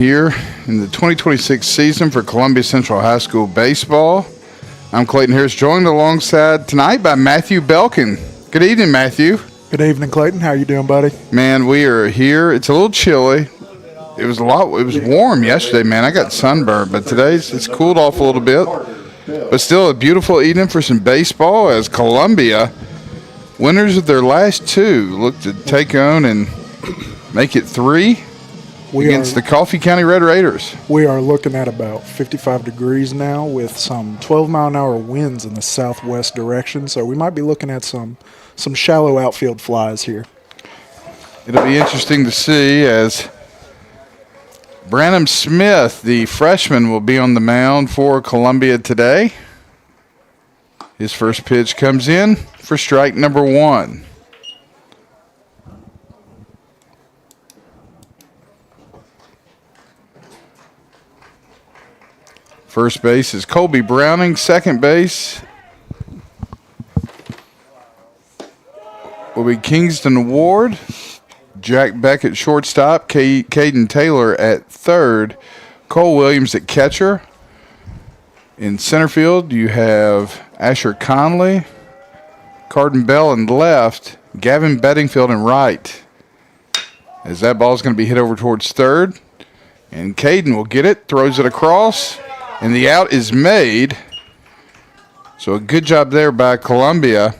Here in the 2026 season for Columbia Central High School baseball. I'm Clayton Harris, joined alongside tonight by Matthew Belkin. Good evening, Matthew. Good evening, Clayton. How you doing, buddy? Man, we are here. It's a little chilly. It was warm yesterday, man. I got sunburned, but it's cooled off a little bit. But still a beautiful evening for some baseball as Columbia, winners of their last two, look to take on and make it three. Against the Couinty Red Raiders. We are looking at about 55 degrees now with some 12-mile-an-hour winds in the southwest direction, so we might be looking at some shallow outfield flies here. It'll be interesting to see as Branham Smith, the freshman, will be on the mound for Columbia today. His first pitch comes in for strike number one. First base is Colby Browning. Second base will be Kingston Ward. Jack Beck at shortstop. Caden Taylor at third. Cole Williams at catcher. In center field, you have Asher Conley. Carden Bell in left. Gavin Bedingfield in right. As that ball is going to be hit over towards third. And Caden will get it, throws it across. And the out is made. So a good job there by Columbia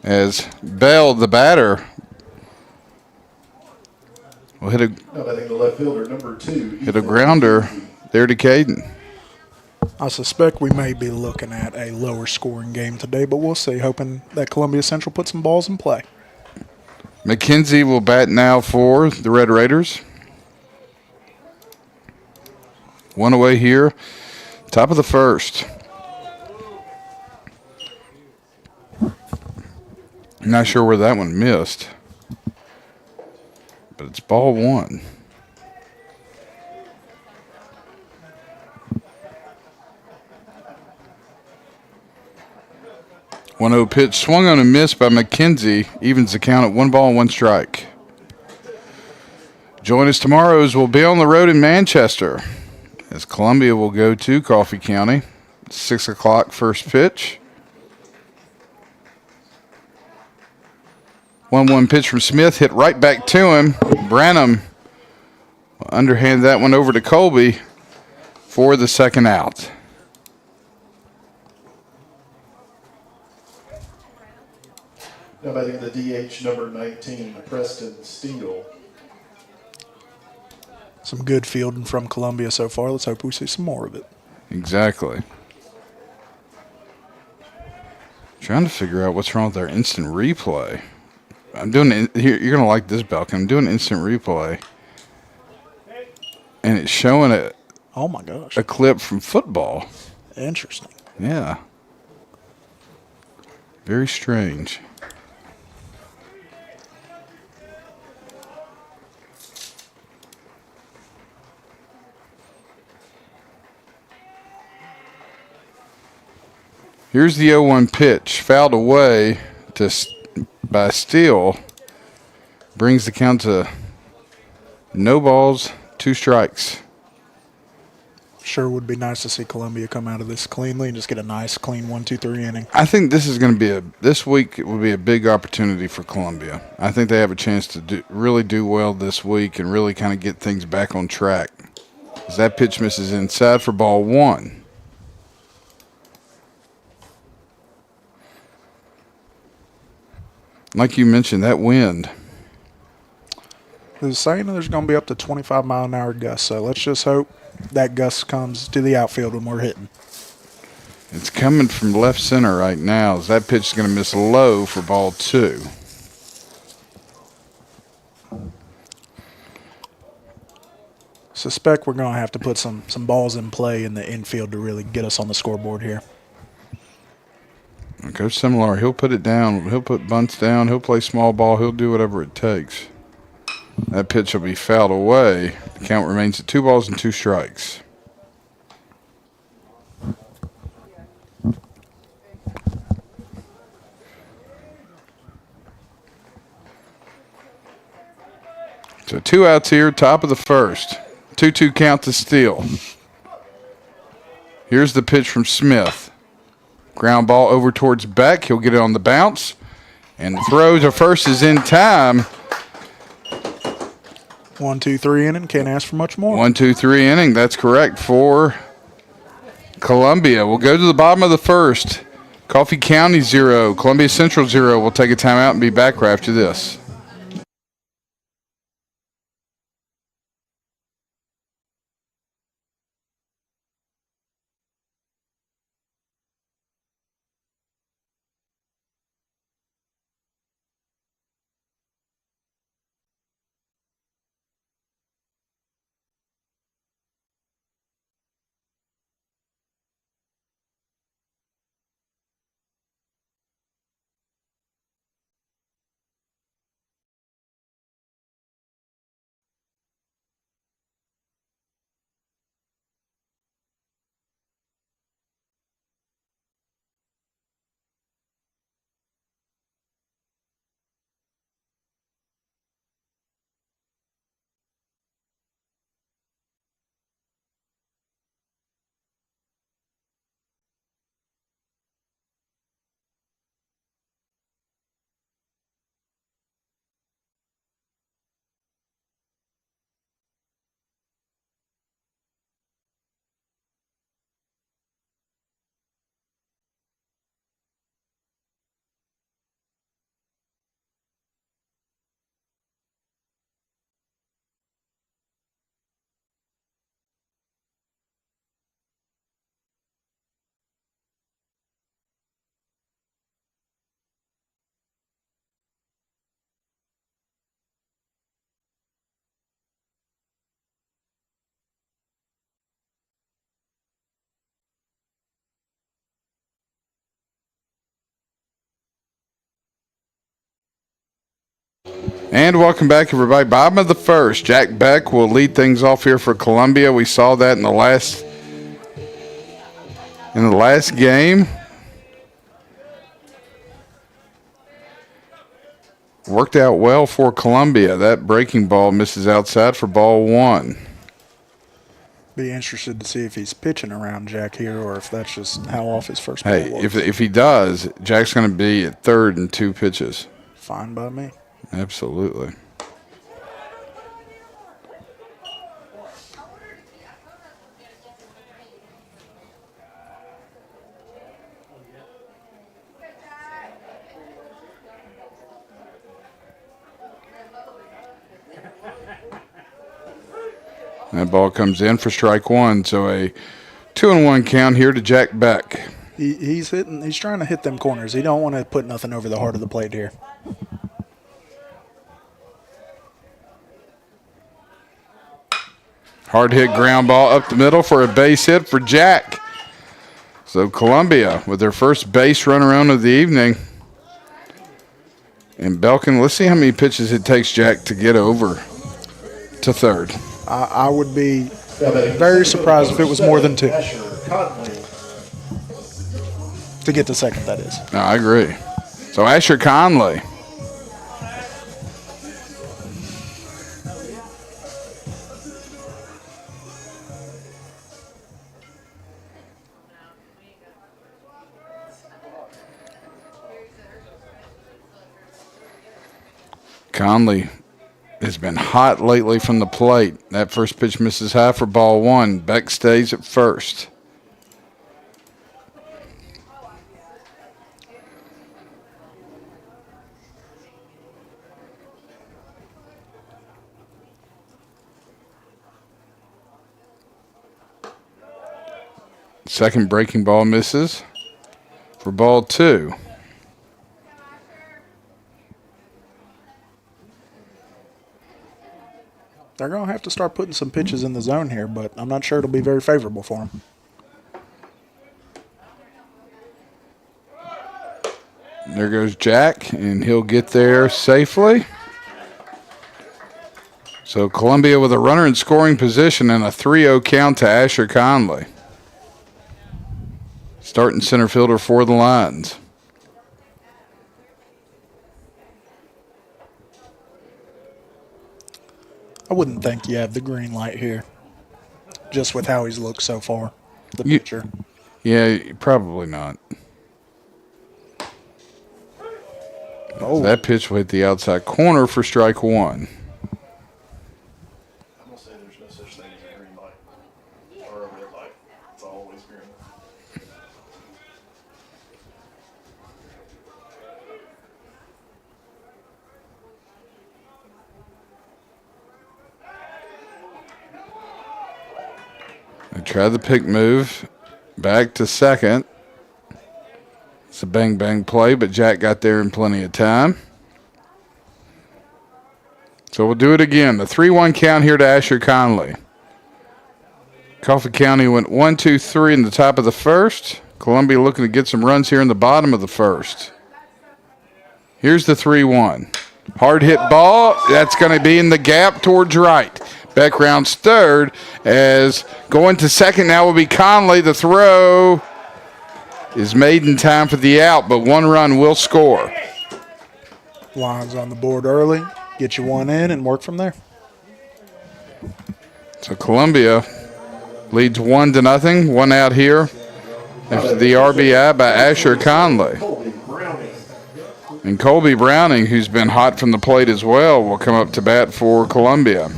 as Bell, the batter, will hit a grounder there to Caden. I suspect we may be looking at a lower scoring game today, but we'll see, hoping that Columbia Central puts some balls in play. McKenzie will bat now for the Red Raiders. One away here. Top of the first. Not sure where that one missed, but it's ball one. One 0 pitch swung on and missed by McKenzie, evens the count at 1-1 Join us tomorrow as we'll be on the road in Manchester, as Columbia will go to Coffee County. 6 o'clock first pitch. 1-1 pitch from Smith, hit right back to him. Branham will underhand that one over to Colby for the second out. Now batting the DH number 19, Preston Steele. Some good fielding from Columbia so far. Let's hope we see some more of it. Exactly. Trying to figure out what's wrong with our instant replay. I'm doing it here. You're gonna like this, Belkin. I'm doing instant replay, and it's showing Oh my gosh! a clip from football. Interesting. Yeah. Very strange. Here's the 0-1 pitch, fouled away by Steele. Brings the count to no balls, 2 strikes. Sure would be nice to see Columbia come out of this cleanly and just get a nice, clean 1-2-3 inning. I think this is going to be this week will be a big opportunity for Columbia. I think they have a chance to really do well this week and really kind of get things back on track. As that pitch misses inside for ball one. Like you mentioned, that wind. They're saying there's going to be up to 25-mile-an-hour gusts, so let's just hope that gust comes to the outfield when we're hitting. It's coming from left center right now. As that pitch is going to miss low for ball two. Suspect we're going to have to put some balls in play in the infield to really get us on the scoreboard here. Coach Similar, he'll put it down. He'll put bunts down. He'll play small ball. He'll do whatever it takes. That pitch will be fouled away. The count remains at 2 strikes. So 2 outs here, top of the first. 2-2 count to Steele. Here's the pitch from Smith. Ground ball over towards Beck. He'll get it on the bounce. And the throw to first is in time. 1-2-3 inning. Can't ask for much more. 1-2-3 inning. That's correct for Columbia. We'll go to the bottom of the first. Coffee County 0, Columbia Central 0. We'll take a timeout and be back right after this. And welcome back, everybody. Bottom of the first. Jack Beck will lead things off here for Columbia. We saw that in the last game. Worked out well for Columbia. That breaking ball misses outside for ball 1. Be interested to see if he's pitching around Jack here or if that's just how off his first ball was. If he does, Jack's going to be at third in 2 pitches. Fine by me. Absolutely. That ball comes in for strike 1, so a 2-1 count here to Jack Beck. He's trying to hit them corners. He don't want to put nothing over the heart of the plate here. Hard hit ground ball up the middle for a base hit for Jack. So Columbia with their first base run around of the evening. And Belkin, let's see how many pitches it takes Jack to get over to third. I would be very surprised if it was more than 2. To get to second, that is. No, I agree. So Asher Conley. Conley has been hot lately from the plate. That first pitch misses high for ball 1. Beck stays at first. Second breaking ball misses for ball 2. They're going to have to start putting some pitches in the zone here, but I'm not sure it'll be very favorable for them. There goes Jack, and he'll get there safely. So Columbia with a runner in scoring position and a 3-0 count to Asher Conley. Starting center fielder for the Lions. I wouldn't think you have the green light here. just with how he's looked so far. The You- pitcher. Yeah, probably not. Oh, That pitch will hit the outside corner for strike one. I'm gonna say there's no such thing as a green light or a red light. It's always green. I tried the pick move. Back to second. It's a bang bang play, but Jack got there in plenty of time. So we'll do it again. The 3-1 count here to Asher Conley. Coffee County went 1, 2, 3 in the top of the first. Columbia looking to get some runs here in the bottom of the first. Here's the 3-1. Hard hit ball. That's going to be in the gap towards right. Beck rounds third as going to second now will be Conley. The throw is made in time for the out, but one run will score. Lions on the board early. Get you one in and work from there. So Columbia leads 1-0. One out here after the RBI by Asher Conley. And Colby Browning, who's been hot from the plate as well, will come up to bat for Columbia.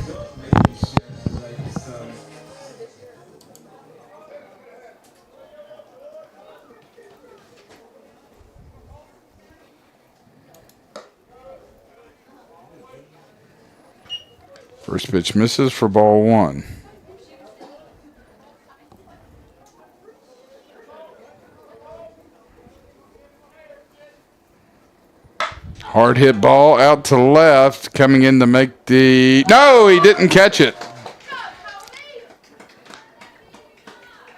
First pitch misses for ball one. Hard hit ball out to left, coming in to make the... No, he didn't catch it.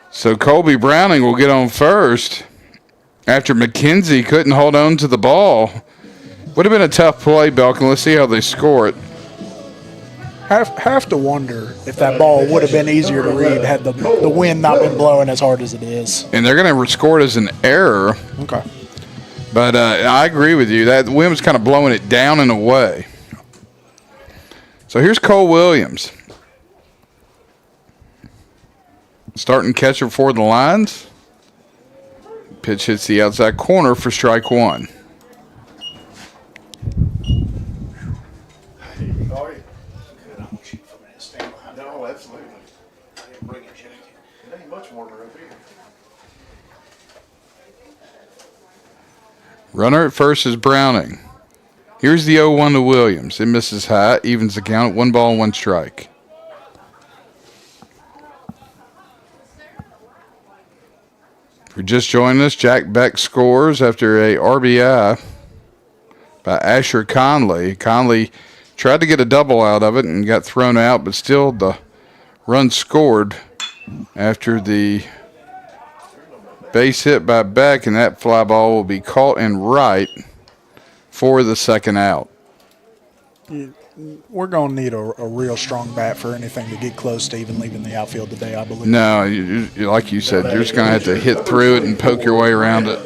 So Colby Browning will get on first after McKenzie couldn't hold on to the ball. Would have been a tough play, Belkin. Let's see how they score it. Have to wonder if that ball would have been easier to read had the wind not been blowing as hard as it is. And they're going to score it as an error. Okay. But I agree with you. That wind was kind of blowing it down and away. So here's Cole Williams. Starting catcher for the Lions. Pitch hits the outside corner for strike one. No, absolutely. I didn't bring a jacket. It ain't much warmer up here. Runner at first is Browning. Here's the 0-1 to Williams. It misses high, evens the count at 1 ball, 1 strike. If you're just joining us, Jack Beck scores after a RBI by Asher Conley. Conley tried to get a double out of it and got thrown out, but still the run scored after the base hit by Beck, and that fly ball will be caught in right for the second out. We're going to need a real strong bat for anything to get close to even leaving the outfield today, I believe. No, like you said, you're just going to have to hit through it and poke your way around it.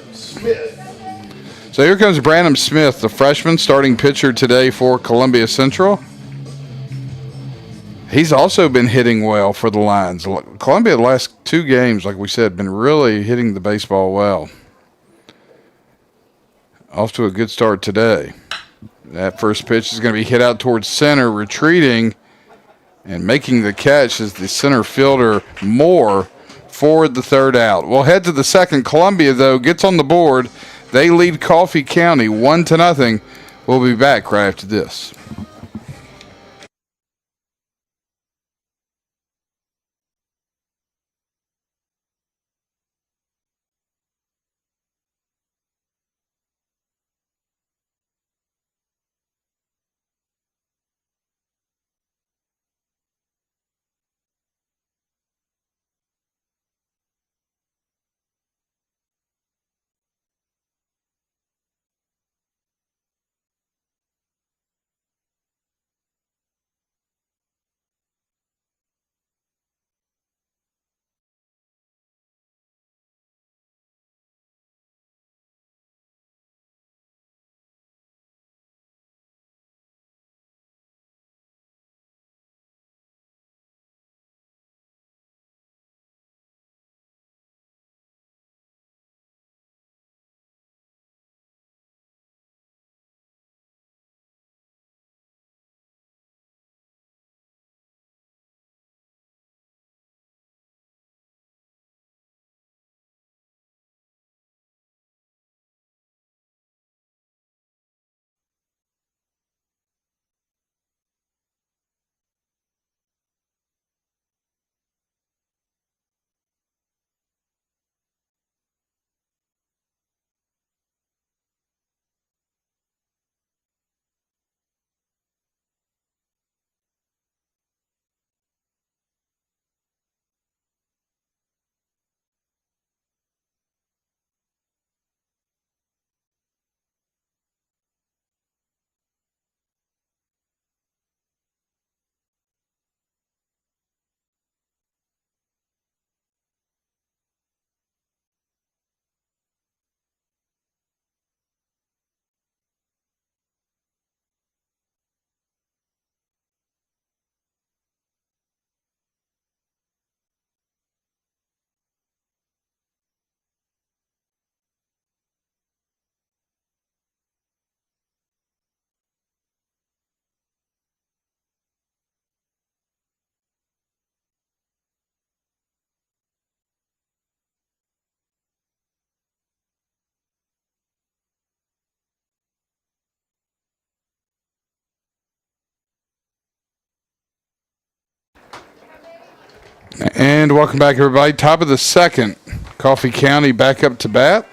So here comes Brandon Smith, the freshman starting pitcher today for Columbia Central. He's also been hitting well for the Lions. Columbia, the last 2 games, like we said, been really hitting the baseball well. Off to a good start today. That first pitch is going to be hit out towards center, retreating and making the catch is the center fielder Moore for the third out. We'll head to the second. Columbia, though, gets on the board. They lead Coffee County 1-0. We'll be back right after this. And welcome back, everybody. Top of the second, Coffee County back up to bat.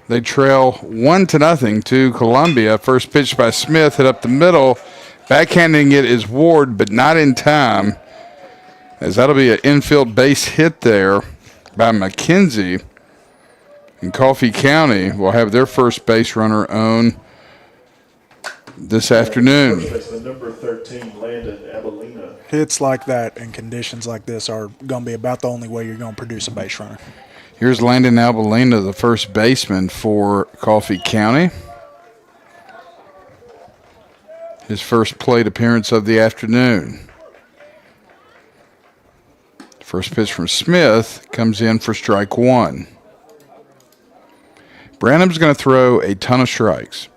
They trail 1-0 to Columbia. First pitch by Smith, hit up the middle. Backhanding it is Ward, but not in time, as that'll be an infield base hit there by McKenzie. And Coffee County will have their first base runner on this afternoon. First baseman, number 13, Landon Abelina. Hits like that and conditions like this are going to be about the only way you're going to produce a base runner. Here's Landon Abelina, the first baseman for Coffee County. His first plate appearance of the afternoon. First pitch from Smith comes in for strike one. Branham's going to throw a ton of strikes.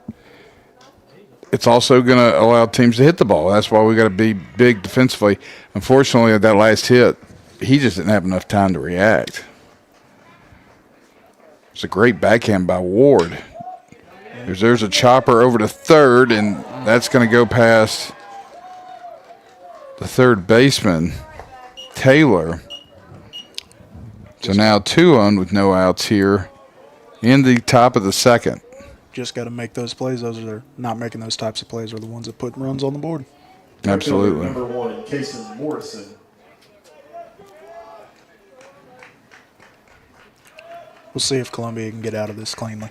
It's also going to allow teams to hit the ball. That's why we got to be big defensively. Unfortunately, at that last hit, he just didn't have enough time to react. It's a great backhand by Ward. There's a chopper over to third, and that's going to go past the third baseman, Taylor. So now 2-on with no outs here in the top of the second. Just got to make those plays. Those are not making those types of plays are the ones that put runs on the board. Absolutely. Number 1, Kason Morrison. We'll see if Columbia can get out of this cleanly.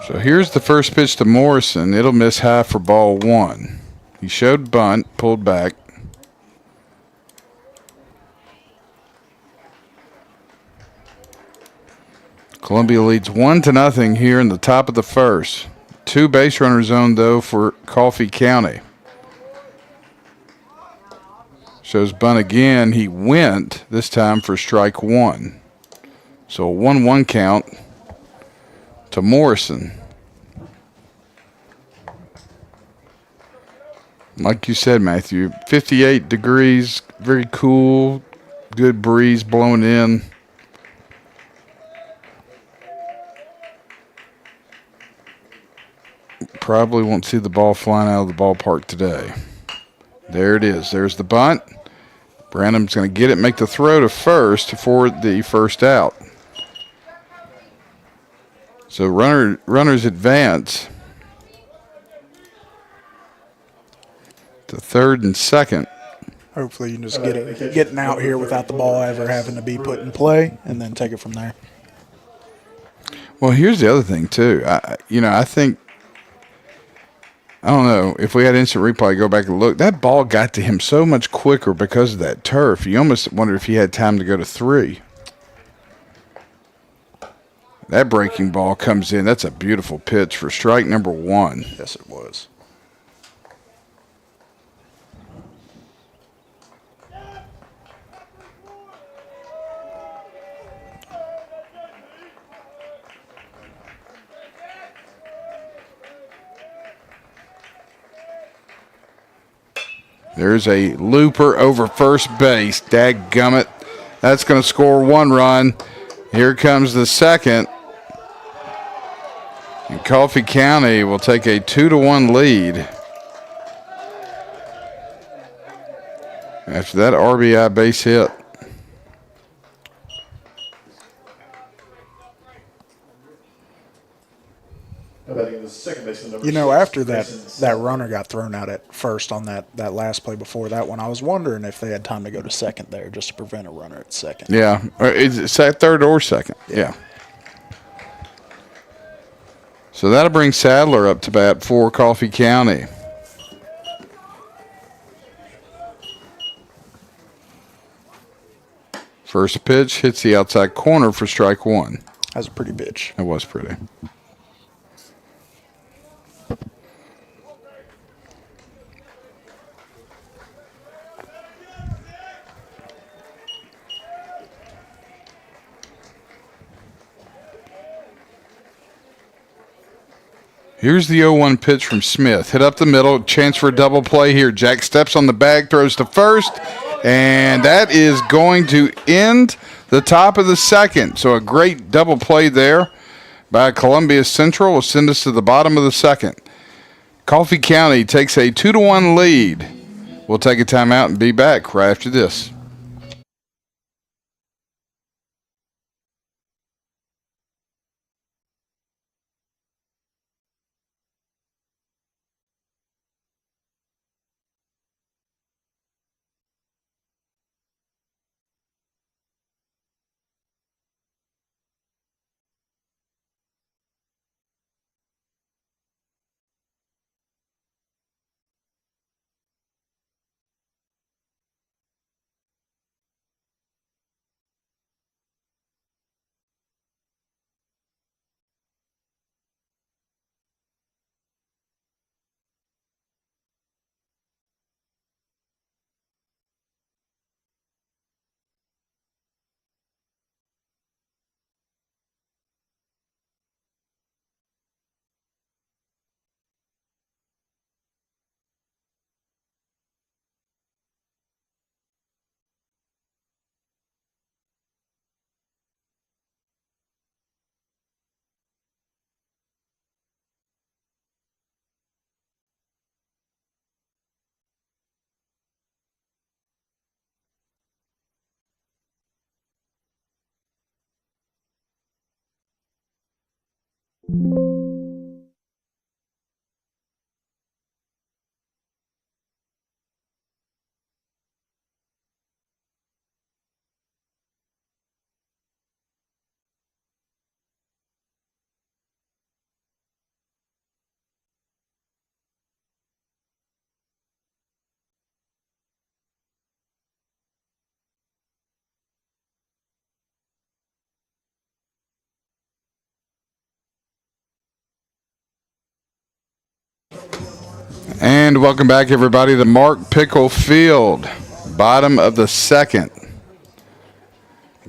So here's the first pitch to Morrison. It'll miss high for ball one. He showed bunt, pulled back. Columbia leads 1-0 here in the top of the first. 2 base runners on, though, for Coffee County. Shows bunt again. He went this time for strike one. So a 1-1 count to Morrison. Like you said, Matthew, 58 degrees, very cool, good breeze blowing in. Probably won't see the ball flying out of the ballpark today. There it is. There's the bunt. Branham's going to get it, make the throw to first for the first out. So runners advance to third and second. Hopefully you can just getting out here without the ball ever having to be put in play and then take it from there. Well, here's the other thing, too. I think, I don't know, if we had instant replay, go back and look, that ball got to him so much quicker because of that turf. You almost wonder if he had time to go to 3. That breaking ball comes in. That's a beautiful pitch for strike number 1. Yes, it was. There's a looper over first base. Dadgummit. That's going to score 1 run. Here comes the second. And Coffee County will take a 2-1 lead. After that RBI base hit. The second baseman, number 6, After Mason that Sutton. runner got thrown out at first on that last play before that one, I was wondering if they had time to go to second there just to prevent a runner at second. Yeah. It's third or second. Yeah. So that'll bring Sadler up to bat for Coffee County. First pitch hits the outside corner for strike 1. That's a pretty pitch. It was pretty. Here's the 0-1 pitch from Smith. Hit up the middle. Chance for a double play here. Jack steps on the bag, throws to first, and that is going to end the top of the second. So a great double play there by Columbia Central will send us to the bottom of the second. Coffee County takes a 2-1 lead. We'll take a timeout and be back right after this. And welcome back, everybody, to Mark Pickle Field, bottom of the second.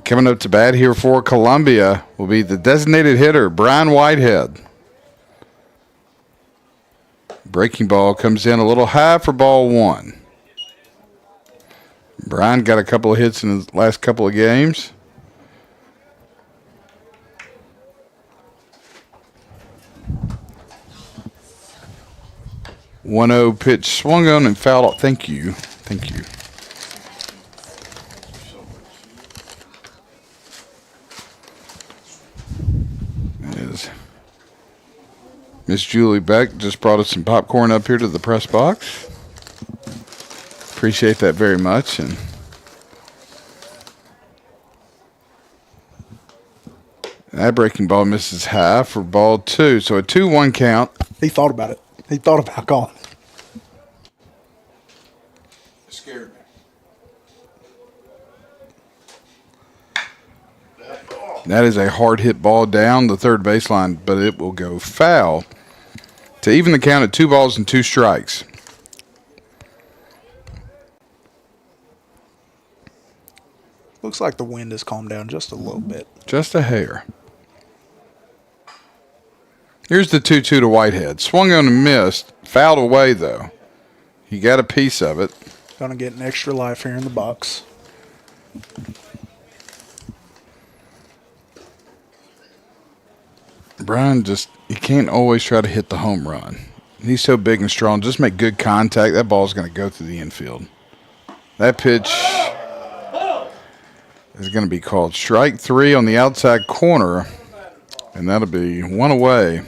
Coming up to bat here for Columbia will be the designated hitter, Brian Whitehead. Breaking ball comes in a little high for ball one. Brian got a couple of hits in his last couple of games. One-zero pitch swung on and fouled off. Thank you. Thank you. Miss Julie Beck just brought us some popcorn up here to the press box. Appreciate that very much. And that breaking ball misses high for ball two. So a 2-1 count. He thought about it. He thought about calling. It scared me. That is a hard hit ball down the third baseline, but it will go foul to even the count at 2 balls and 2 strikes. Looks like the wind has calmed down just a little bit. Just a hair. Here's the 2-2 to Whitehead. Swung on and missed. Fouled away, though. He got a piece of it. Going to get an extra life here in the box. Brian he can't always try to hit the home run. He's so big and strong. Just make good contact. That ball's going to go through the infield. That pitch is going to be called strike 3 on the outside corner, and that'll be 1 away.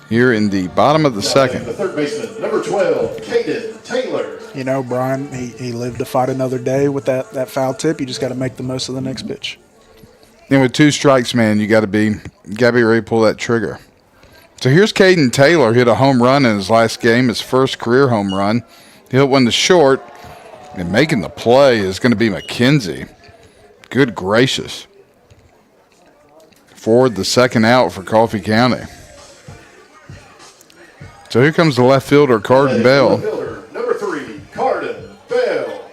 Here in the bottom of the second. The third baseman, number 12, Couinty Taylor. You know, Brian, he lived to fight another day with that foul tip. You just got to make the most of the next pitch. And with 2 strikes, man, you got to be ready to pull that trigger. So here's Couinty Taylor, hit a home run in his last game, his first career home run. He hit one to short, and making the play is going to be McKenzie. Good gracious. Forward the second out for Coffee County. So here comes the left fielder, Carden Bell. Left fielder, number 3, Carden Bell.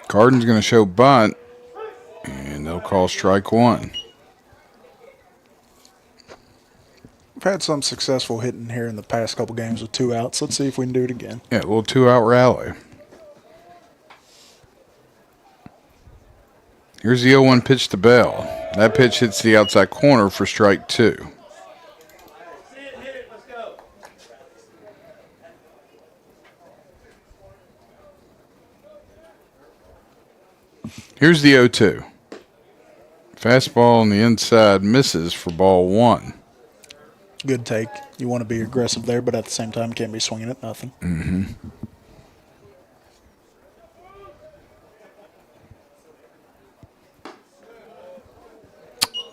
Carden's going to show bunt, and they'll call strike 1. We've had some successful hitting here in the past couple games with 2 outs. Let's see if we can do it again. Yeah, a little 2-out rally. Here's the 0-1 pitch to Bell. That pitch hits the outside corner for strike 2. Here's the 0-2. Fastball on the inside misses for ball 1. Good take. You want to be aggressive there, but at the same time, can't be swinging at nothing. Mm-hmm.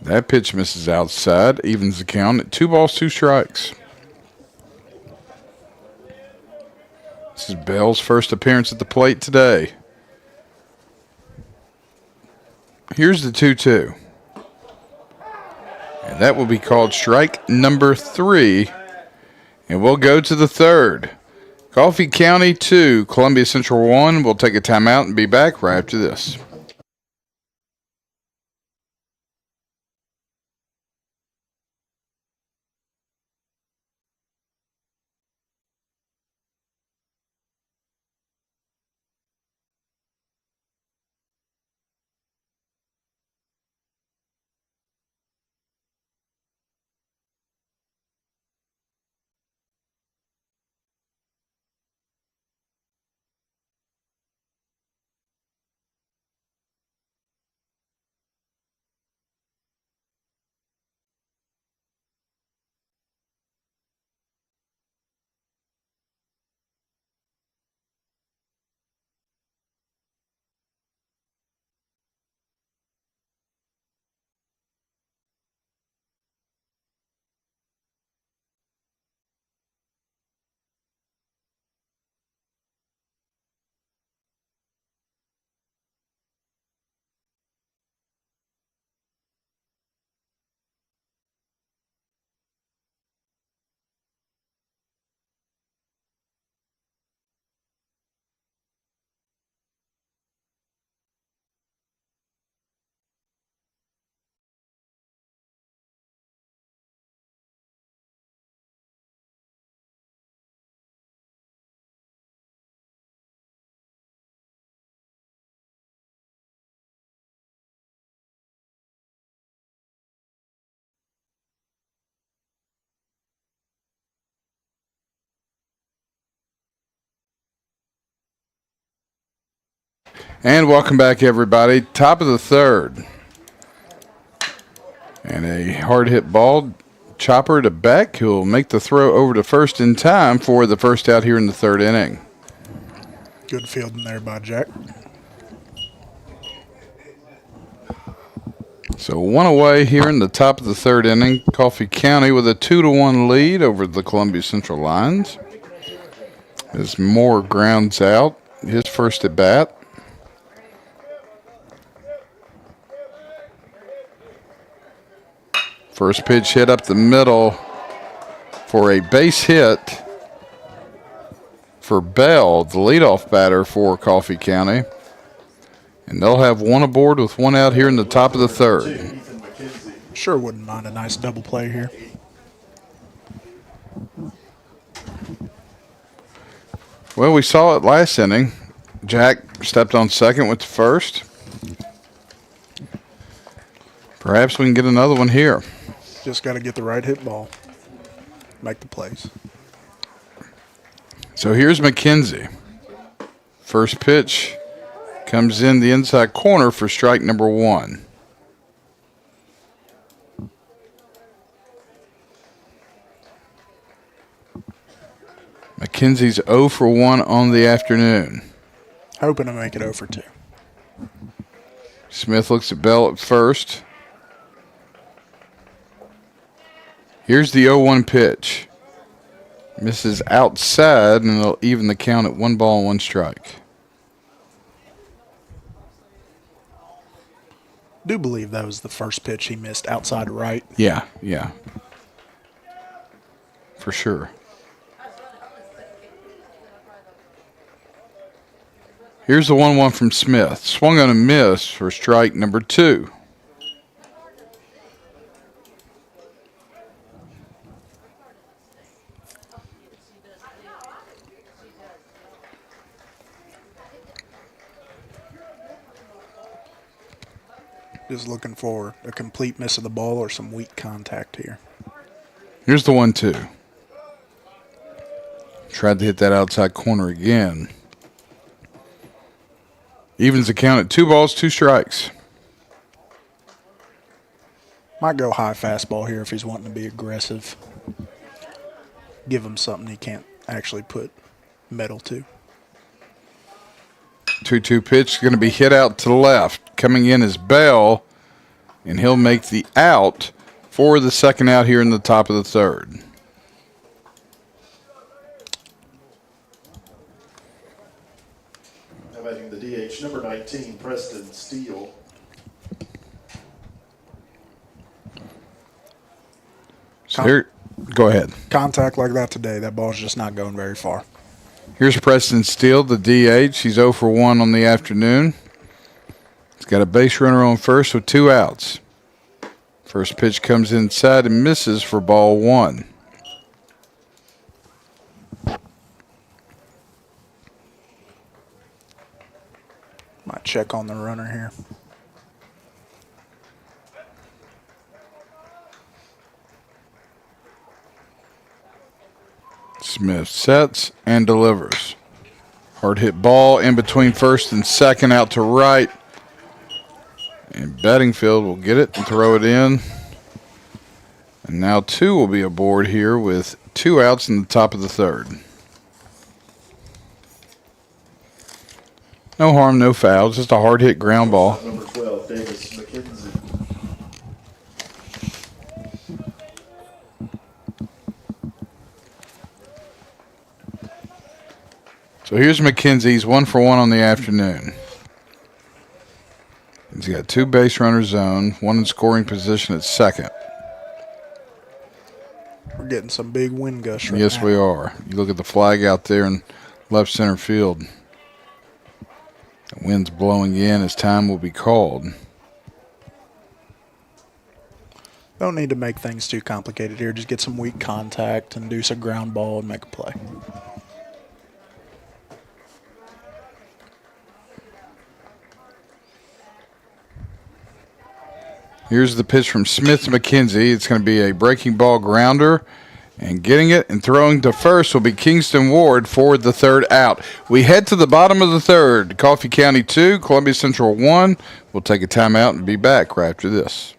That pitch misses outside, evens the count at 2 balls, 2 strikes. This is Bell's first appearance at the plate today. Here's the 2-2. And that will be called strike number 3. And we'll go to the third. Coffee County 2, Columbia Central 1. We'll take a timeout and be back right after this. And welcome back, everybody. Top of the third. And a hard hit ball. Chopper to Beck, who'll make the throw over to first in time for the first out here in the third inning. Good fielding there by Jack. So 1 away here in the top of the third inning. Coffee County with a 2-1 lead over the Columbia Central Lions. As Moore grounds out his first at bat. First pitch hit up the middle for a base hit for Bell, the leadoff batter for Coffee County. And they'll have 1 aboard with 1 out here in the top of the third. Sure wouldn't mind a nice double play here. Well, we saw it last inning. Jack stepped on second with the first. Perhaps we can get another one here. Just got to get the right hit ball. Make the plays. So here's McKenzie. First pitch comes in the inside corner for strike number 1. McKenzie's 0 for 1 on the afternoon. Hoping to make it 0 for 2. Smith looks at Bell at first. Here's the 0-1 pitch. Misses outside, and it'll even the count at 1 ball and 1 strike. Do believe that was the first pitch he missed outside right. Yeah. For sure. Here's the 1-1 from Smith. Swung on a miss for strike number 2. Just looking for a complete miss of the ball or some weak contact here. Here's the 1-2. Tried to hit that outside corner again. Evens the count at 2 balls, 2 strikes. Might go high fastball here if he's wanting to be aggressive. Give him something he can't actually put metal to. 2-2 pitch going to be hit out to the left. Coming in is Bell, and he'll make the out for the second out here in the top of the third. Now batting the DH, number 19, Preston Steele. So here, go ahead. Contact like that today, that ball's just not going very far. Here's Preston Steele, the DH. He's 0 for 1 on the afternoon. He's got a base runner on first with 2 outs. First pitch comes inside and misses for ball 1. Might check on the runner here. Smith sets and delivers. Hard hit ball in between first and second out to right. And Bedingfield will get it and throw it in. And now 2 will be aboard here with 2 outs in the top of the third. No harm, no foul. Just a hard hit ground ball. Number 12, Davis McKenzie. So here's McKenzie. He's 1 for 1 on the afternoon. He's got 2 base runners zone, 1 in scoring position at second. We're getting some big wind gusts right Yes, now. we are. You look at the flag out there in left center field. The wind's blowing in as time will be called. Don't need to make things too complicated here. Just get some weak contact and do some ground ball and make a play. Here's the pitch from Smith to McKenzie. It's going to be a breaking ball grounder. And getting it and throwing to first will be Kingston Ward for the third out. We head to the bottom of the third. Coffee County 2, Columbia Central 1. We'll take a timeout and be back right after this.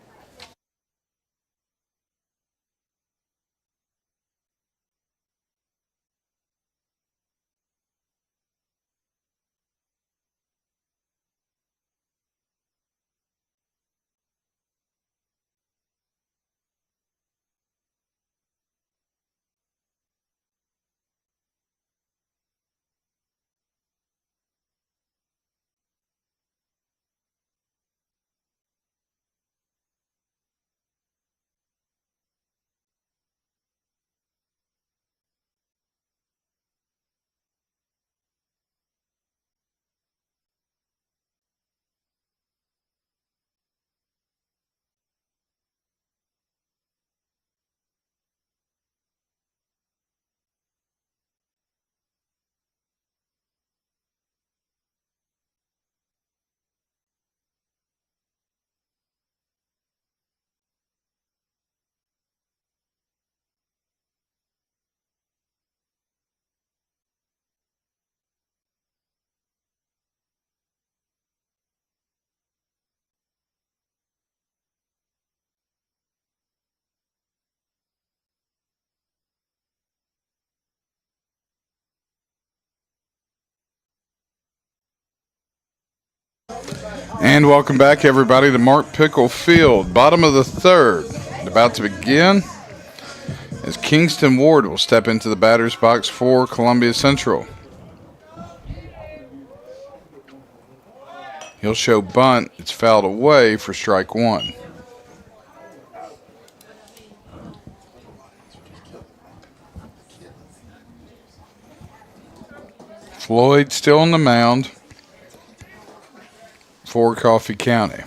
And welcome back, everybody, to Mark Pickle Field. Bottom of the third. About to begin as Kingston Ward will step into the batter's box for Columbia Central. He'll show bunt. It's fouled away for strike 1. Floyd still on the mound for Coffee County.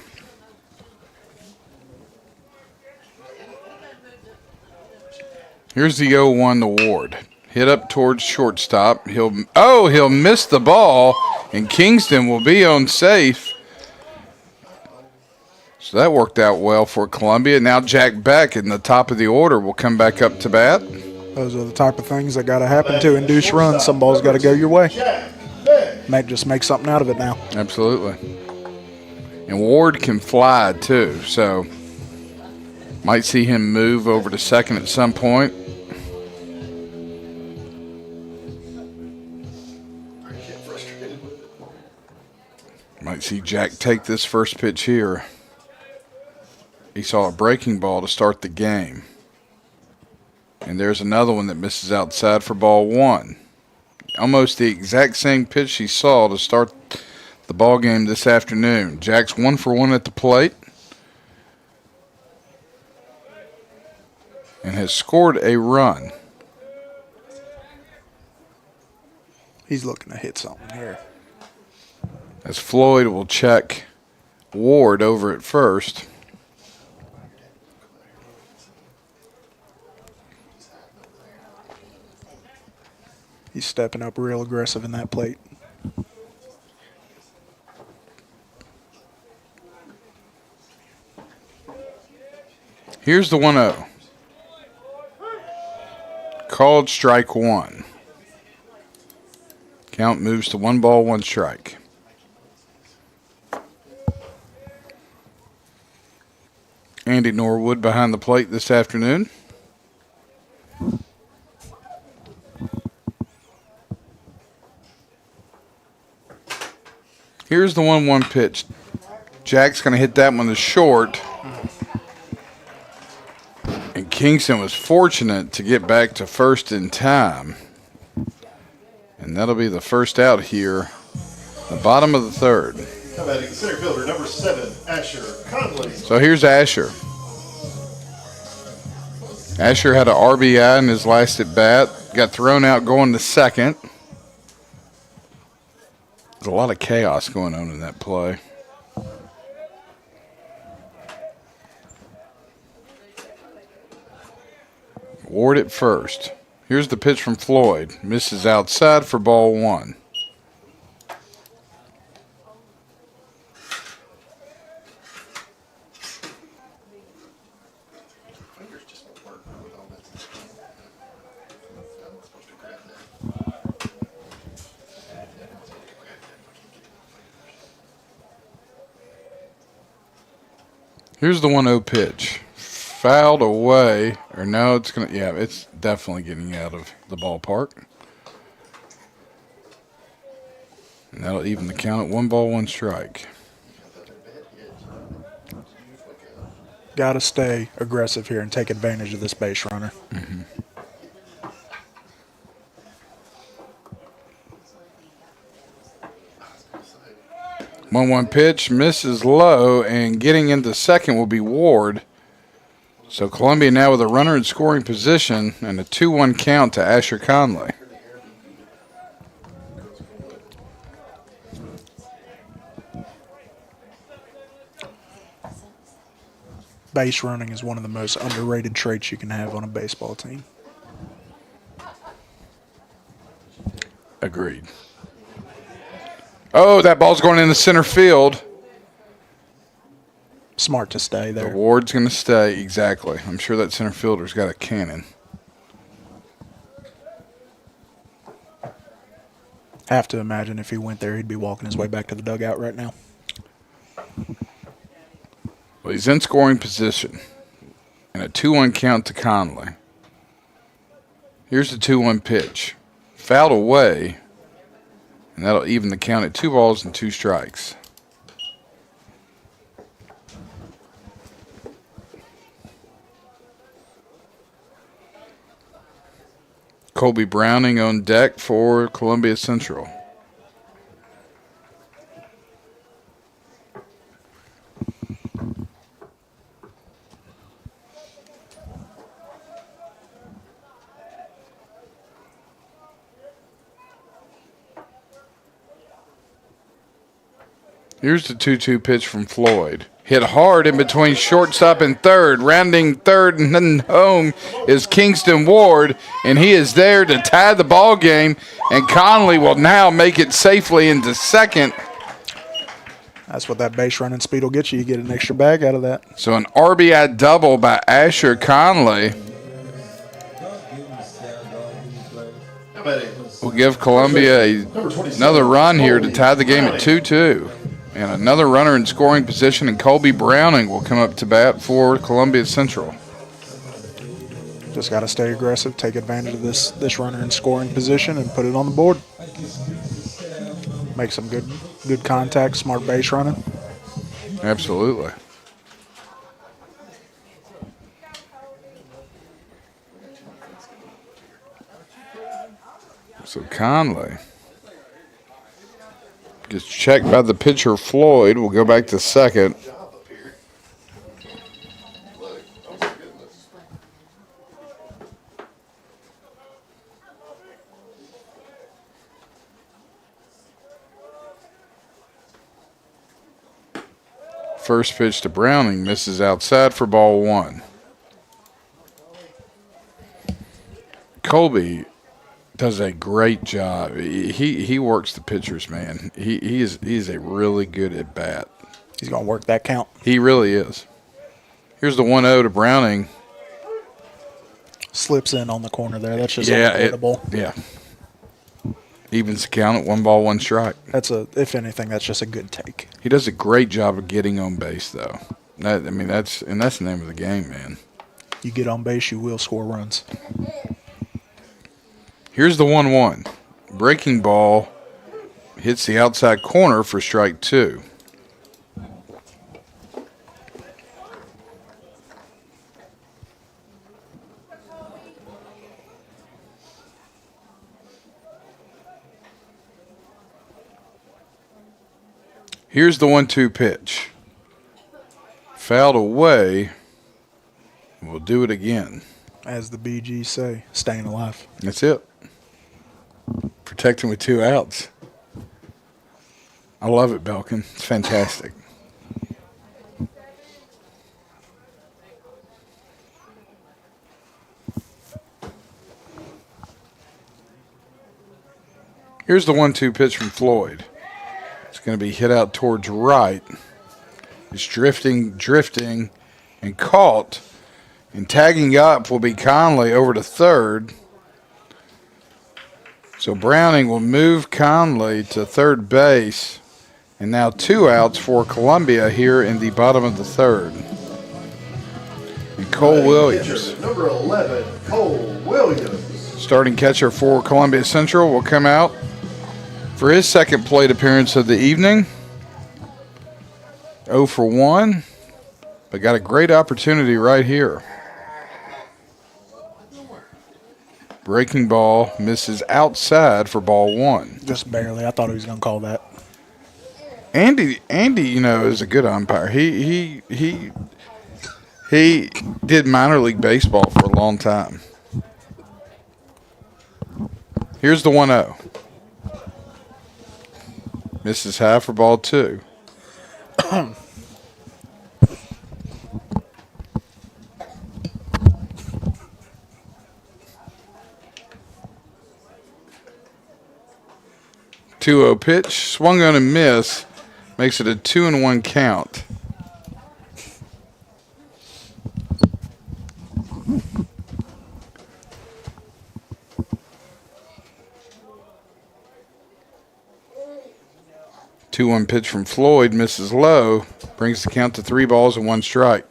Here's the 0-1 to Ward. Hit up towards shortstop. He'll miss the ball, and Kingston will be on safe. So that worked out well for Columbia. Now Jack Beck in the top of the order will come back up to bat. Those are the type of things that got to happen to induce runs. Some balls got to go your way. Just make something out of it now. Absolutely. And Ward can fly too, so might see him move over to second at some point. Might see Jack take this first pitch here. He saw a breaking ball to start the game. And there's another one that misses outside for ball one. Almost the exact same pitch he saw to start the ball game this afternoon. Jack's 1 for 1 at the plate. And has scored a run. He's looking to hit something here. As Floyd will check Ward over at first. He's stepping up real aggressive in that plate. Here's the 1-0. Called strike one. Count moves to 1 ball, 1 strike. Andy Norwood behind the plate this afternoon. Here's the 1-1 pitch. Jack's going to hit that one to short. And Kingston was fortunate to get back to first in time. And that'll be the first out here, the bottom of the third. Now batting center fielder, number 7, Asher Conley. So here's Asher. Asher had an RBI in his last at bat. Got thrown out going to second. There's a lot of chaos going on in that play. Ward at first. Here's the pitch from Floyd. Misses outside for ball one. Here's the 1-0 pitch. Fouled away, or no, it's gonna. Yeah, it's definitely getting out of the ballpark, and that'll even the count at 1 ball, 1 strike. Got to stay aggressive here and take advantage of this base runner. Mm-hmm. One pitch misses low, and getting into second will be Ward. So Columbia now with a runner in scoring position and a 2-1 count to Asher Conley. Base running is one of the most underrated traits you can have on a baseball team. Agreed. Oh, that ball's going into center field. Smart to stay there. The Ward's going to stay, exactly. I'm sure that center fielder's got a cannon. Have to imagine if he went there, he'd be walking his way back to the dugout right now. Well, he's in scoring position. And a 2-1 count to Conley. Here's the 2-1 pitch. Fouled away. And that'll even the count at 2 balls and 2 strikes. Colby Browning on deck for Columbia Central. Here's the 2-2 pitch from Floyd. Hit hard in between shortstop and third. Rounding third and then home is Kingston Ward, and he is there to tie the ball game, and Conley will now make it safely into second. That's what that base running speed will get you. You get an extra bag out of that. So an RBI double by Asher Conley will give Columbia another run here to tie the game at 2-2. And another runner in scoring position, and Colby Browning will come up to bat for Columbia Central. Just got to stay aggressive, take advantage of this runner in scoring position, and put it on the board. Make some good contact, smart base running. Absolutely. So Conley gets checked by the pitcher Floyd. We'll go back to second. First pitch to Browning misses outside for ball one. Colby does a great job. He works the pitchers, man. He is a really good at bat. He's gonna work that count. He really is. Here's the 1-0 to Browning. Slips in on the corner there. That's just unavoidable. Yeah. Evens the count at 1 ball, 1 strike. If anything, that's just a good take. He does a great job of getting on base, though. That's the name of the game, man. You get on base, you will score runs. Here's the 1-1. Breaking ball hits the outside corner for strike 2. Here's the 1-2 pitch. Fouled away. We'll do it again. As the BGs say, staying alive. That's it. Protecting with 2 outs. I love it, Belkin. It's fantastic. Here's the 1-2 pitch from Floyd. It's going to be hit out towards right. It's drifting, and caught. And tagging up will be Conley over to third. So Browning will move Conley to third base. And now 2 outs for Columbia here in the bottom of the third. And Cole Williams, Number 11, Cole Williams. starting catcher for Columbia Central, will come out for his second plate appearance of the evening. 0 for 1, but got a great opportunity right here. Breaking ball misses outside for ball 1. Just barely. I thought he was going to call that. Andy, is a good umpire. He did minor league baseball for a long time. Here's the 1-0. Misses high for ball 2. Two-0 pitch, swung on and miss, makes it a 2-1 count. Two-one pitch from Floyd misses low, brings the count to 3 balls and 1 strike.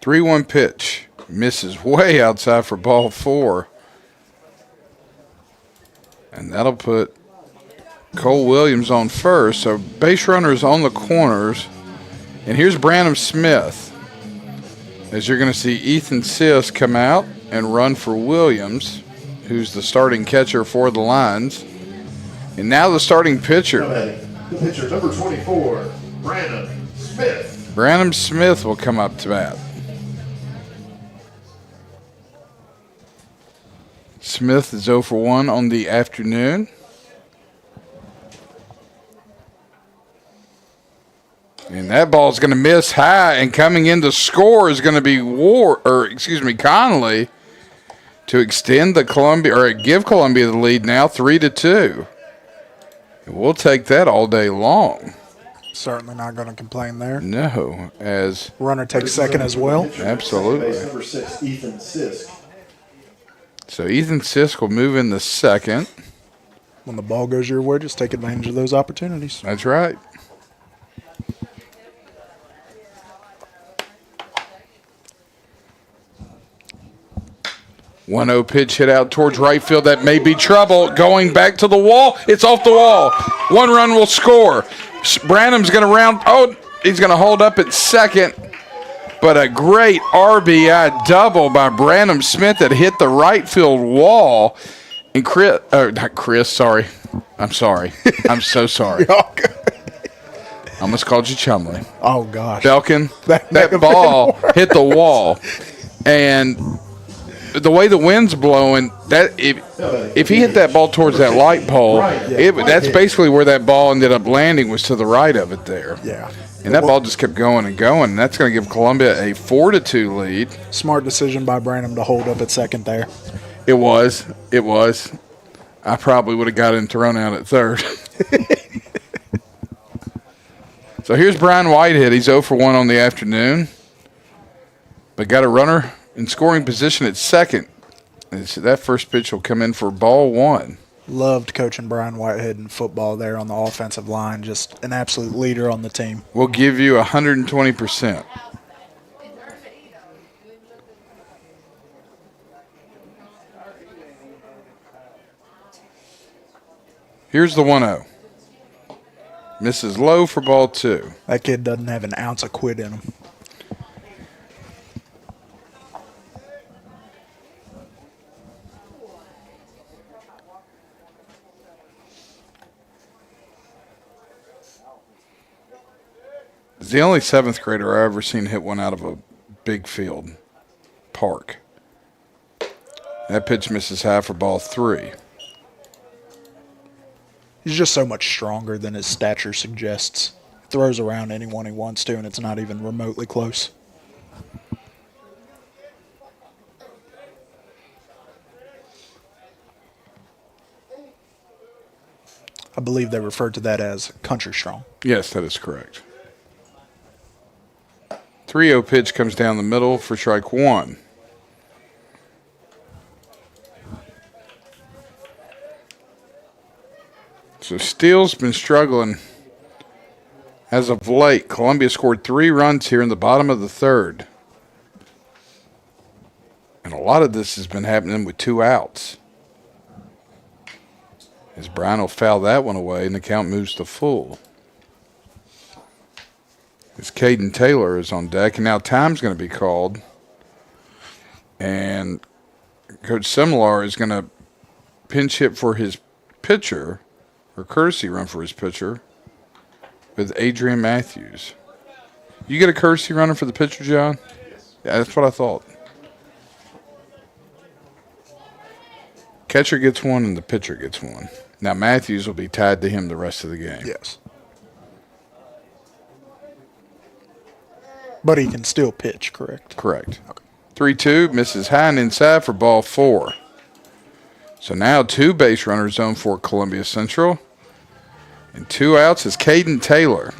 Three-one pitch misses way outside for ball 4, and that'll put Cole Williams on first. So base runners on the corners, and here's Branham Smith. As you're going to see Ethan Sis come out and run for Williams, who's the starting catcher for the Lions. And now the starting pitcher. The pitcher, number 24, Branham Smith. Branham Smith will come up to bat. Smith is 0 for 1 on the afternoon. That ball's going to miss high, and coming in to score is going to be Conley to extend give Columbia the lead now 3-2. We'll take that all day long. Certainly not going to complain there. No, as runner takes second as well. Absolutely. Base number 6, Ethan Sisk. So Ethan Sisk will move in the second. When the ball goes your way, just take advantage of those opportunities. That's right. One 0 pitch hit out towards right field. That may be trouble. Going back to the wall. It's off the wall. 1 run will score. Branham's going to he's going to hold up at second. But a great RBI double by Branham Smith that hit the right field wall. And sorry. I'm sorry. I'm so sorry. I almost called you Chumley. Oh, gosh. Belkin, that ball hit the wall. And the way the wind's blowing, that if he hit that ball towards that light pole, that's basically where that ball ended up landing, was to the right of it there. Yeah. And that ball just kept going and going, and that's going to give Columbia a 4-2 lead. Smart decision by Branham to hold up at second there. It was. I probably would have got him thrown out at third. So here's Brian Whitehead. He's 0 for 1 on the afternoon, but got a runner in scoring position at second. And so that first pitch will come in for ball 1. Loved coaching Brian Whitehead in football there on the offensive line. Just an absolute leader on the team. We'll give you 120%. Here's the 1-0. Misses low for ball 2. That kid doesn't have an ounce of quit in him. He's the only 7th grader I've ever seen hit one out of a big field park. That pitch misses high for ball 3. He's just so much stronger than his stature suggests. Throws around anyone he wants to, and it's not even remotely close. I believe they refer to that as country strong. Yes, that is correct. 3-0 pitch comes down the middle for strike 1. So Steele's been struggling as of late. Columbia scored 3 runs here in the bottom of the 3rd. And a lot of this has been happening with 2 outs. As Brian will foul that one away and the count moves to full. As Caden Taylor is on deck, and now time's going to be called. And Coach Similar is going to pinch hit for his pitcher, or courtesy run for his pitcher, with Adrian Matthews. You get a courtesy runner for the pitcher, John? Yeah, that's what I thought. Catcher gets one and the pitcher gets one. Now Matthews will be tied to him the rest of the game. Yes. But he can still pitch, correct? Correct. Okay. 3-2, misses high and inside for ball 4. So now 2 base runners on for Columbia Central. And 2 outs is Caden Taylor.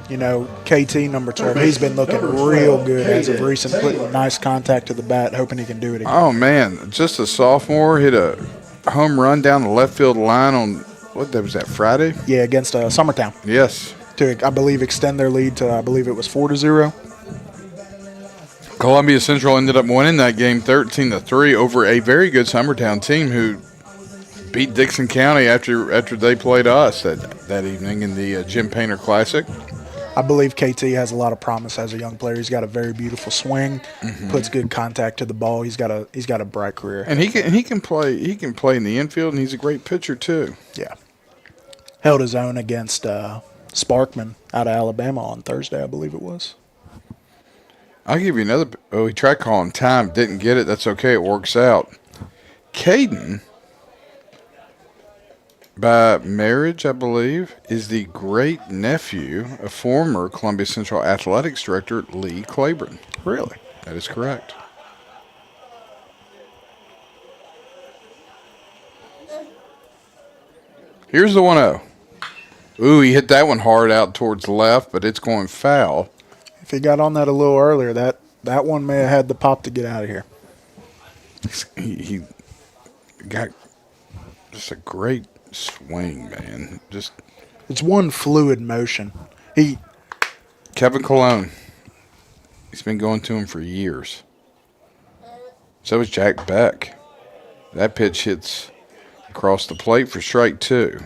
You know, KT, number 12, he's been looking real good as of recent, putting nice contact to the bat, hoping he can do it again. Oh, man, just a sophomore, hit a home run down the left field line on, what day was that, Friday? Yeah, against Summertown. Yes. To, I believe, extend their lead to, I believe it was 4-0. Columbia Central ended up winning that game 13-3 over a very good Summertown team who beat Dixon County after they played us that evening in the Jim Painter Classic. I believe KT has a lot of promise as a young player. He's got a very beautiful swing, puts good contact to the ball. He's got a bright career. And he can play in the infield, and he's a great pitcher too. Yeah. Held his own against Sparkman out of Alabama on Thursday, I believe it was. I'll give you another. Oh, he tried calling time, didn't get it. That's okay. It works out. Caden by marriage, I believe, is the great nephew of former Columbia Central Athletics Director Lee Claiborne. Really? That is correct. Here's the 1-0. Ooh, he hit that one hard out towards the left, but it's going foul. If he got on that a little earlier, that one may have had the pop to get out of here. He got just a great swing, man. Just It's one fluid motion. Kevin Cologne. He's been going to him for years. So is Jack Beck. That pitch hits across the plate for strike 2.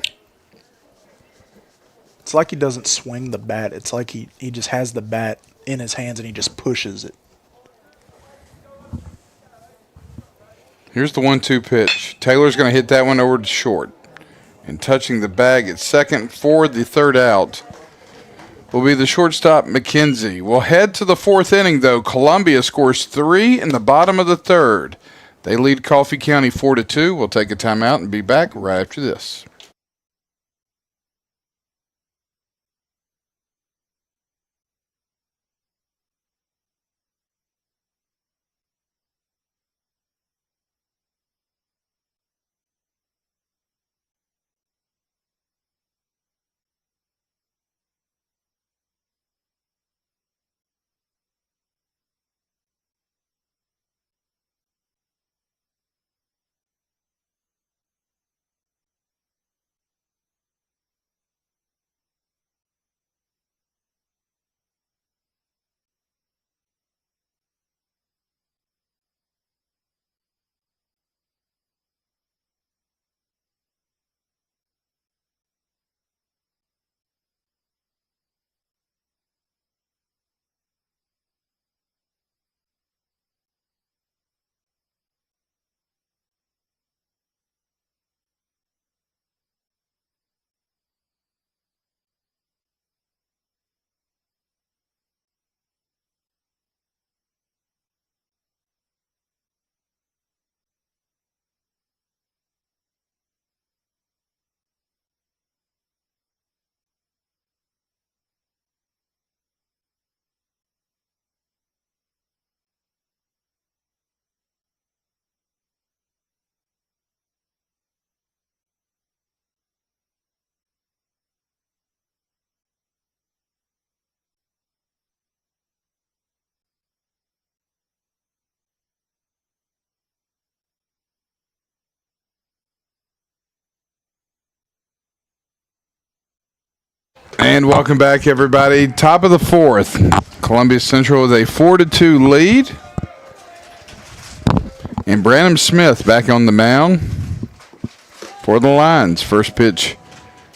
It's like he doesn't swing the bat. It's like he just has the bat in his hands and he just pushes it. Here's the 1-2 pitch. Taylor's going to hit that one over to short. And touching the bag at second for the third out will be the shortstop, McKenzie. We'll head to the 4th inning, though. Columbia scores 3 in the bottom of the 3rd. They lead Coffee County 4-2. We'll take a timeout and be back right after this. And welcome back, everybody. Top of the 4th. Columbia Central with a 4-2 lead. And Brandon Smith back on the mound for the Lions. First pitch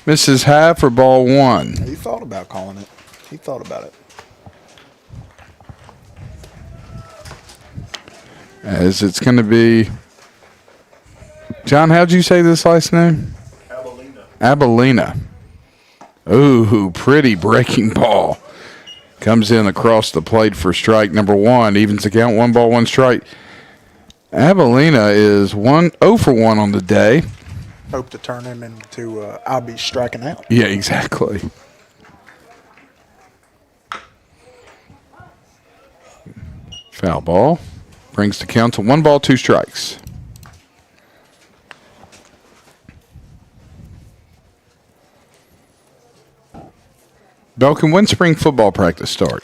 misses high for ball 1. He thought about calling it. He thought about it. As it's going to be... John, how'd you say this last name? Abelina. Ooh, pretty breaking ball. Comes in across the plate for strike number 1. Evens the count, 1 ball, 1 strike. Abelina is 0 for 1 on the day. Hope to turn him into I'll be striking out. Yeah, exactly. Foul ball. Brings the count to 1 ball, 2 strikes. Belkin, when spring football practice start?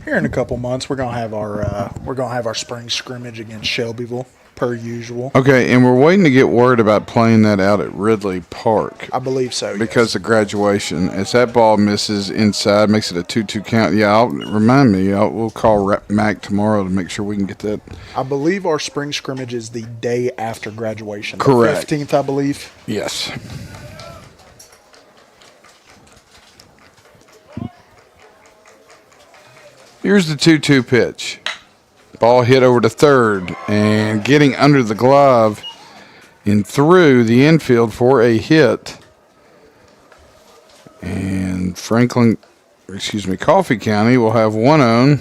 Here in a couple months, we're gonna have our spring scrimmage against Shelbyville, per usual. Okay, and we're waiting to get word about playing that out at Ridley Park. I believe so. Because of graduation. As that ball misses inside, makes it a 2-2 count. Yeah, we'll call Mac tomorrow to make sure we can get that. I believe our spring scrimmage is the day after graduation. Correct. The 15th, I believe. Yes. Here's the 2-2 pitch. Ball hit over to third and getting under the glove and through the infield for a hit. And Coffee County will have 1 on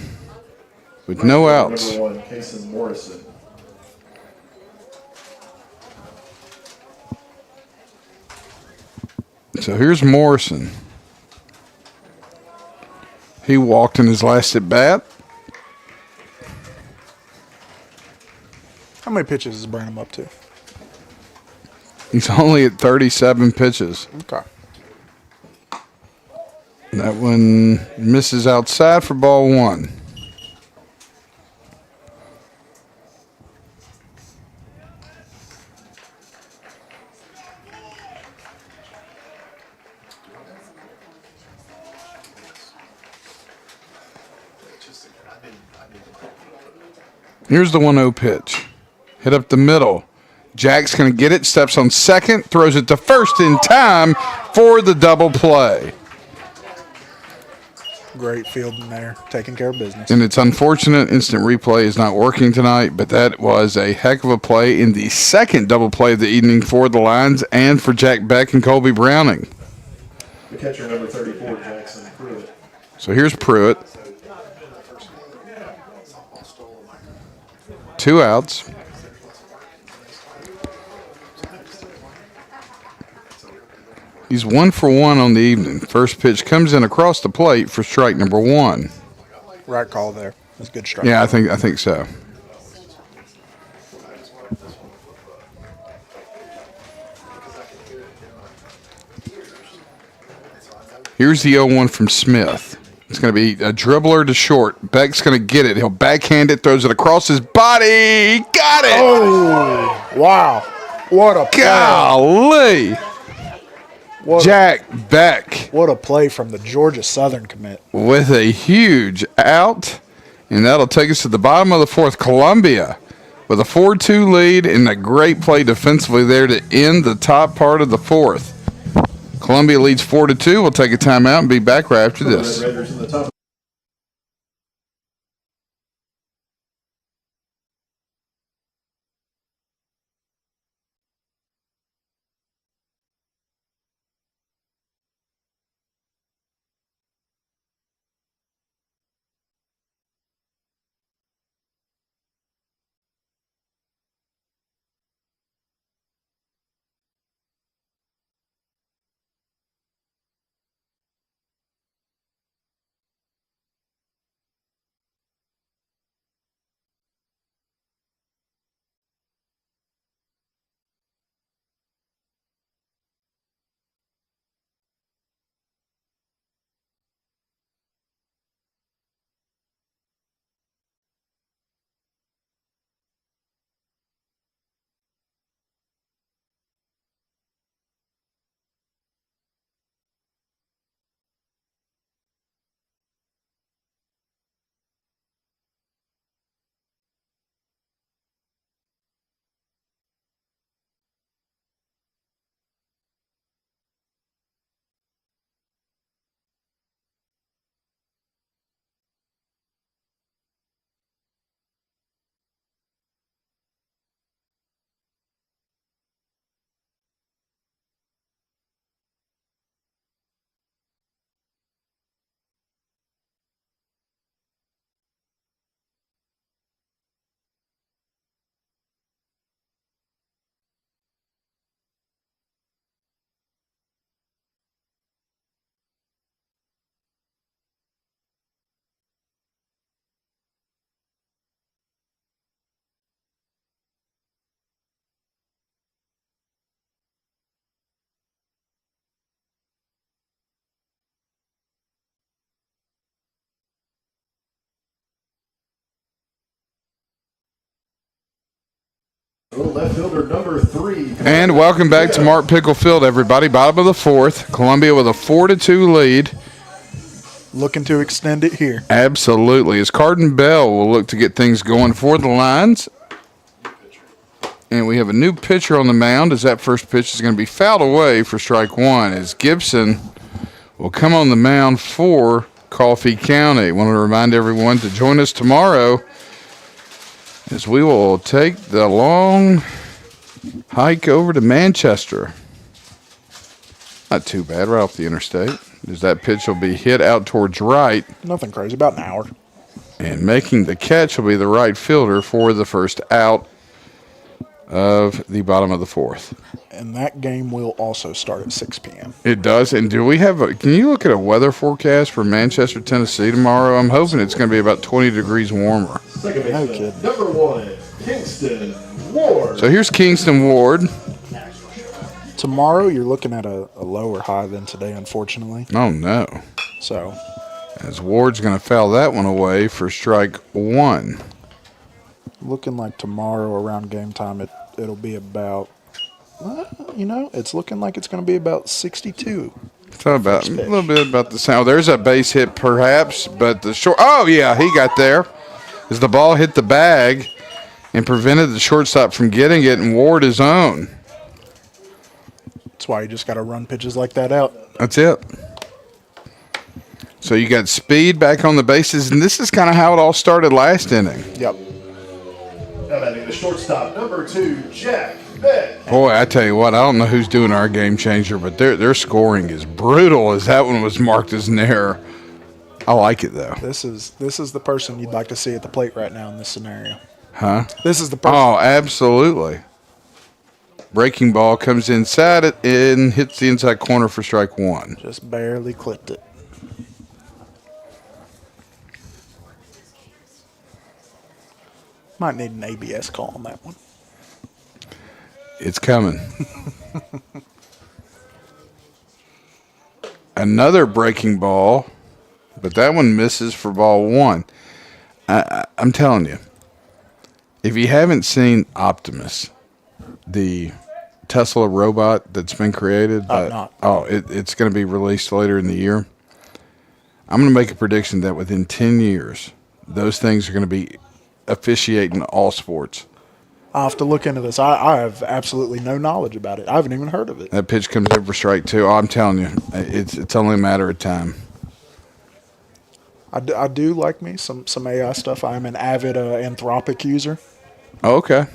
with no outs. Number 1, Kason Morrison. So here's Morrison. He walked in his last at bat. How many pitches is Branham up to? He's only at 37 pitches. Okay. That one misses outside for ball one. Here's the 1-0 pitch. Hit up the middle. Jack's going to get it, steps on second, throws it to first in time for the double play. Great fielding there, taking care of business. And it's unfortunate instant replay is not working tonight, but that was a heck of a play in the second double play of the evening for the Lions and for Jack Beck and Colby Browning. The catcher number 34, Jackson Pruitt. So here's Pruitt. 2 outs. He's 1 for 1 on the evening. First pitch comes in across the plate for strike number 1. Right call there. That's a good strike. Yeah, I think so. Here's the 0-1 from Smith. It's going to be a dribbler to short. Beck's going to get it. He'll backhand it, throws it across his body. Got it! Oh, wow. What a play. Golly! Jack Beck What a play from the Georgia Southern commit. with a huge out, and that'll take us to the bottom of the fourth. Columbia with a 4-2 lead and a great play defensively there to end the top part of the fourth. Columbia leads 4-2. We'll take a timeout and be back right after this. Red Raiders in the top. Left fielder number 3. And welcome back to Mark Pickle Field, everybody. Bottom of the fourth. Columbia with a 4-2 lead. Looking to extend it here. Absolutely. As Carden Bell will look to get things going for the Lions. And we have a new pitcher on the mound as that first pitch is going to be fouled away for strike 1 as Gibson will come on the mound for Coffee County. I want to remind everyone to join us tomorrow as we will take the long hike over to Manchester. Not too bad, right off the interstate. As that pitch will be hit out towards right. Nothing crazy, about an hour. And making the catch will be the right fielder for the first out of the bottom of the fourth. And that game will also start at 6 p.m. It does. And do we have can you look at a weather forecast for Manchester, Tennessee tomorrow? I'm hoping it's going to be about 20 degrees warmer. Second baseman, No kidding. number 1, Kingston Ward. So here's Kingston Ward. Tomorrow, you're looking at a lower high than today, unfortunately. Oh, no. So, As Ward's going to foul that one away for strike one. looking like tomorrow around game time, it'll be about, it's looking like it's going to be about 62. So about a little bit about the sound. There's a base hit perhaps, but the short. Oh, yeah, he got there. As the ball hit the bag and prevented the shortstop from getting it, and Ward is on. That's why you just got to run pitches like that out. That's it. So you got speed back on the bases, and this is kind of how it all started last inning. Yep. Now batting the shortstop, number 2, Jack Beck. Boy, I tell you what, I don't know who's doing our game changer, but their scoring is brutal as that one was marked as an error. I like it, though. This is the person you'd like to see at the plate right now in this scenario. Huh? This is the person. Oh, absolutely. Breaking ball comes inside it and hits the inside corner for strike one. Just barely clipped it. Might need an ABS call on that one. It's coming. Another breaking ball, but that one misses for ball one. I'm telling you, if you haven't seen Optimus, the Tesla robot that's been created, it's going to be released later in the year. I'm going to make a prediction that within 10 years, those things are going to be officiating all sports. I'll have to look into this. I have absolutely no knowledge about it. I haven't even heard of it. That pitch comes in for strike two. Oh, I'm telling you, it's only a matter of time. I do like me some AI stuff. I'm an avid Anthropic user. Oh, okay.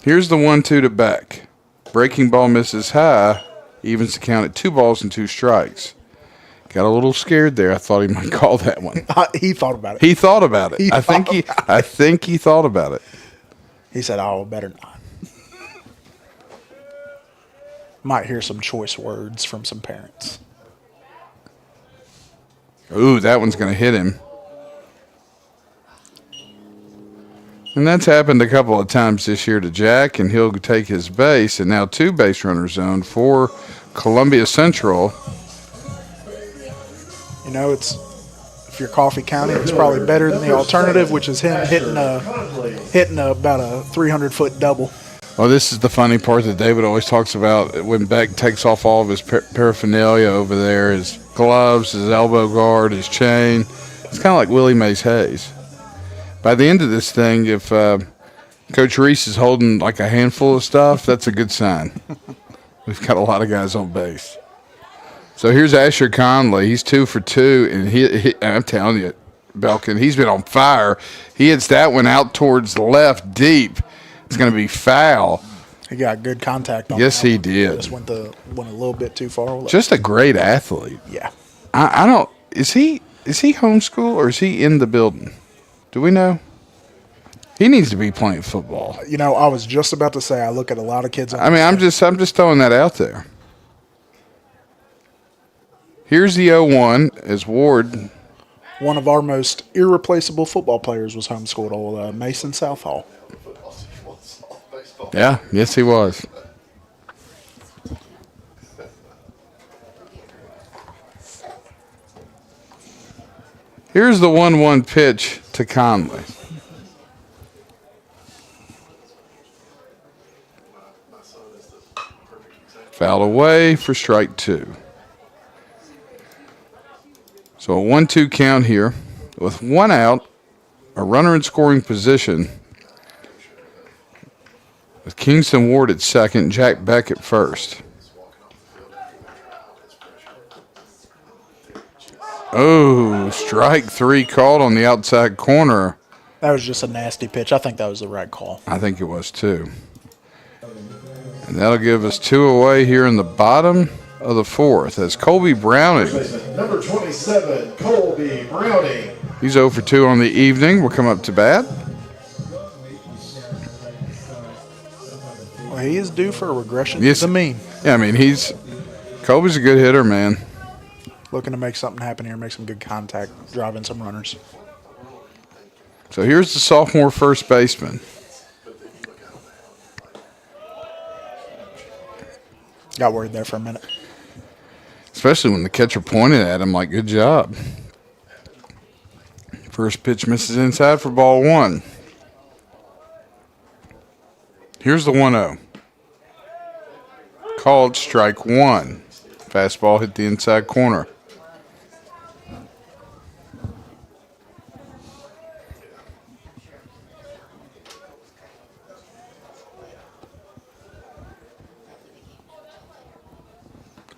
Here's the 1-2 to Beck. Breaking ball misses high, evens the count at 2 balls and 2 strikes. Got a little scared there. I thought he might call that one. He thought about it. He thought about it. I think he thought about it. He said, "Oh, better not." Might hear some choice words from some parents. Ooh, that one's going to hit him. And that's happened a couple of times this year to Jack, and he'll take his base. And now 2 base runners zone for Columbia Central. You know, if you're Coffee County, it's probably better than the alternative, which is him hitting about a 300-foot double. Well, this is the funny part that David always talks about when Beck takes off all of his paraphernalia over there, his gloves, his elbow guard, his chain. It's kind of like Willie Mays Hayes. By the end of this thing, if Coach Reese is holding like a handful of stuff, that's a good sign. We've got a lot of guys on base. So here's Asher Conley. He's 2 for 2, and he I'm telling you, Belkin, he's been on fire. He hits that one out towards the left deep. It's going to be foul. He got good contact on it. Yes, he did. Just went a little bit too far. Just a great athlete. Yeah. I don't. Is he homeschool or is he in the building? Do we know? He needs to be playing football. You know, I was just about to say I look at a lot of kids. I'm just throwing that out there. Here's the 0-1 as Ward. One of our most irreplaceable football players was homeschooled, old Mason Southall. Yeah, yes, he was. Here's the 1-1 pitch to Conley. Fouled away for strike 2. So a 1-2 count here with 1 out, a runner in scoring position with Kingston Ward at second, Jack Beck at first. Oh, strike 3 called on the outside corner. That was just a nasty pitch. I think that was the right call. I think it was too. And that'll give us 2 away here in the bottom of the 4th as Colby Browning. Number 27, Colby Browning. He's 0 for 2 on the evening. We'll come up to bat. Well, he is due for a regression Yes. to the mean. Yeah, I mean, Colby's a good hitter, man. Looking to make something happen here, make some good contact, drive in some runners. So here's the sophomore first baseman. Got worried there for a minute. Especially when the catcher pointed at him like, good job. First pitch misses inside for ball one. Here's the 1-0. Called strike one. Fastball hit the inside corner.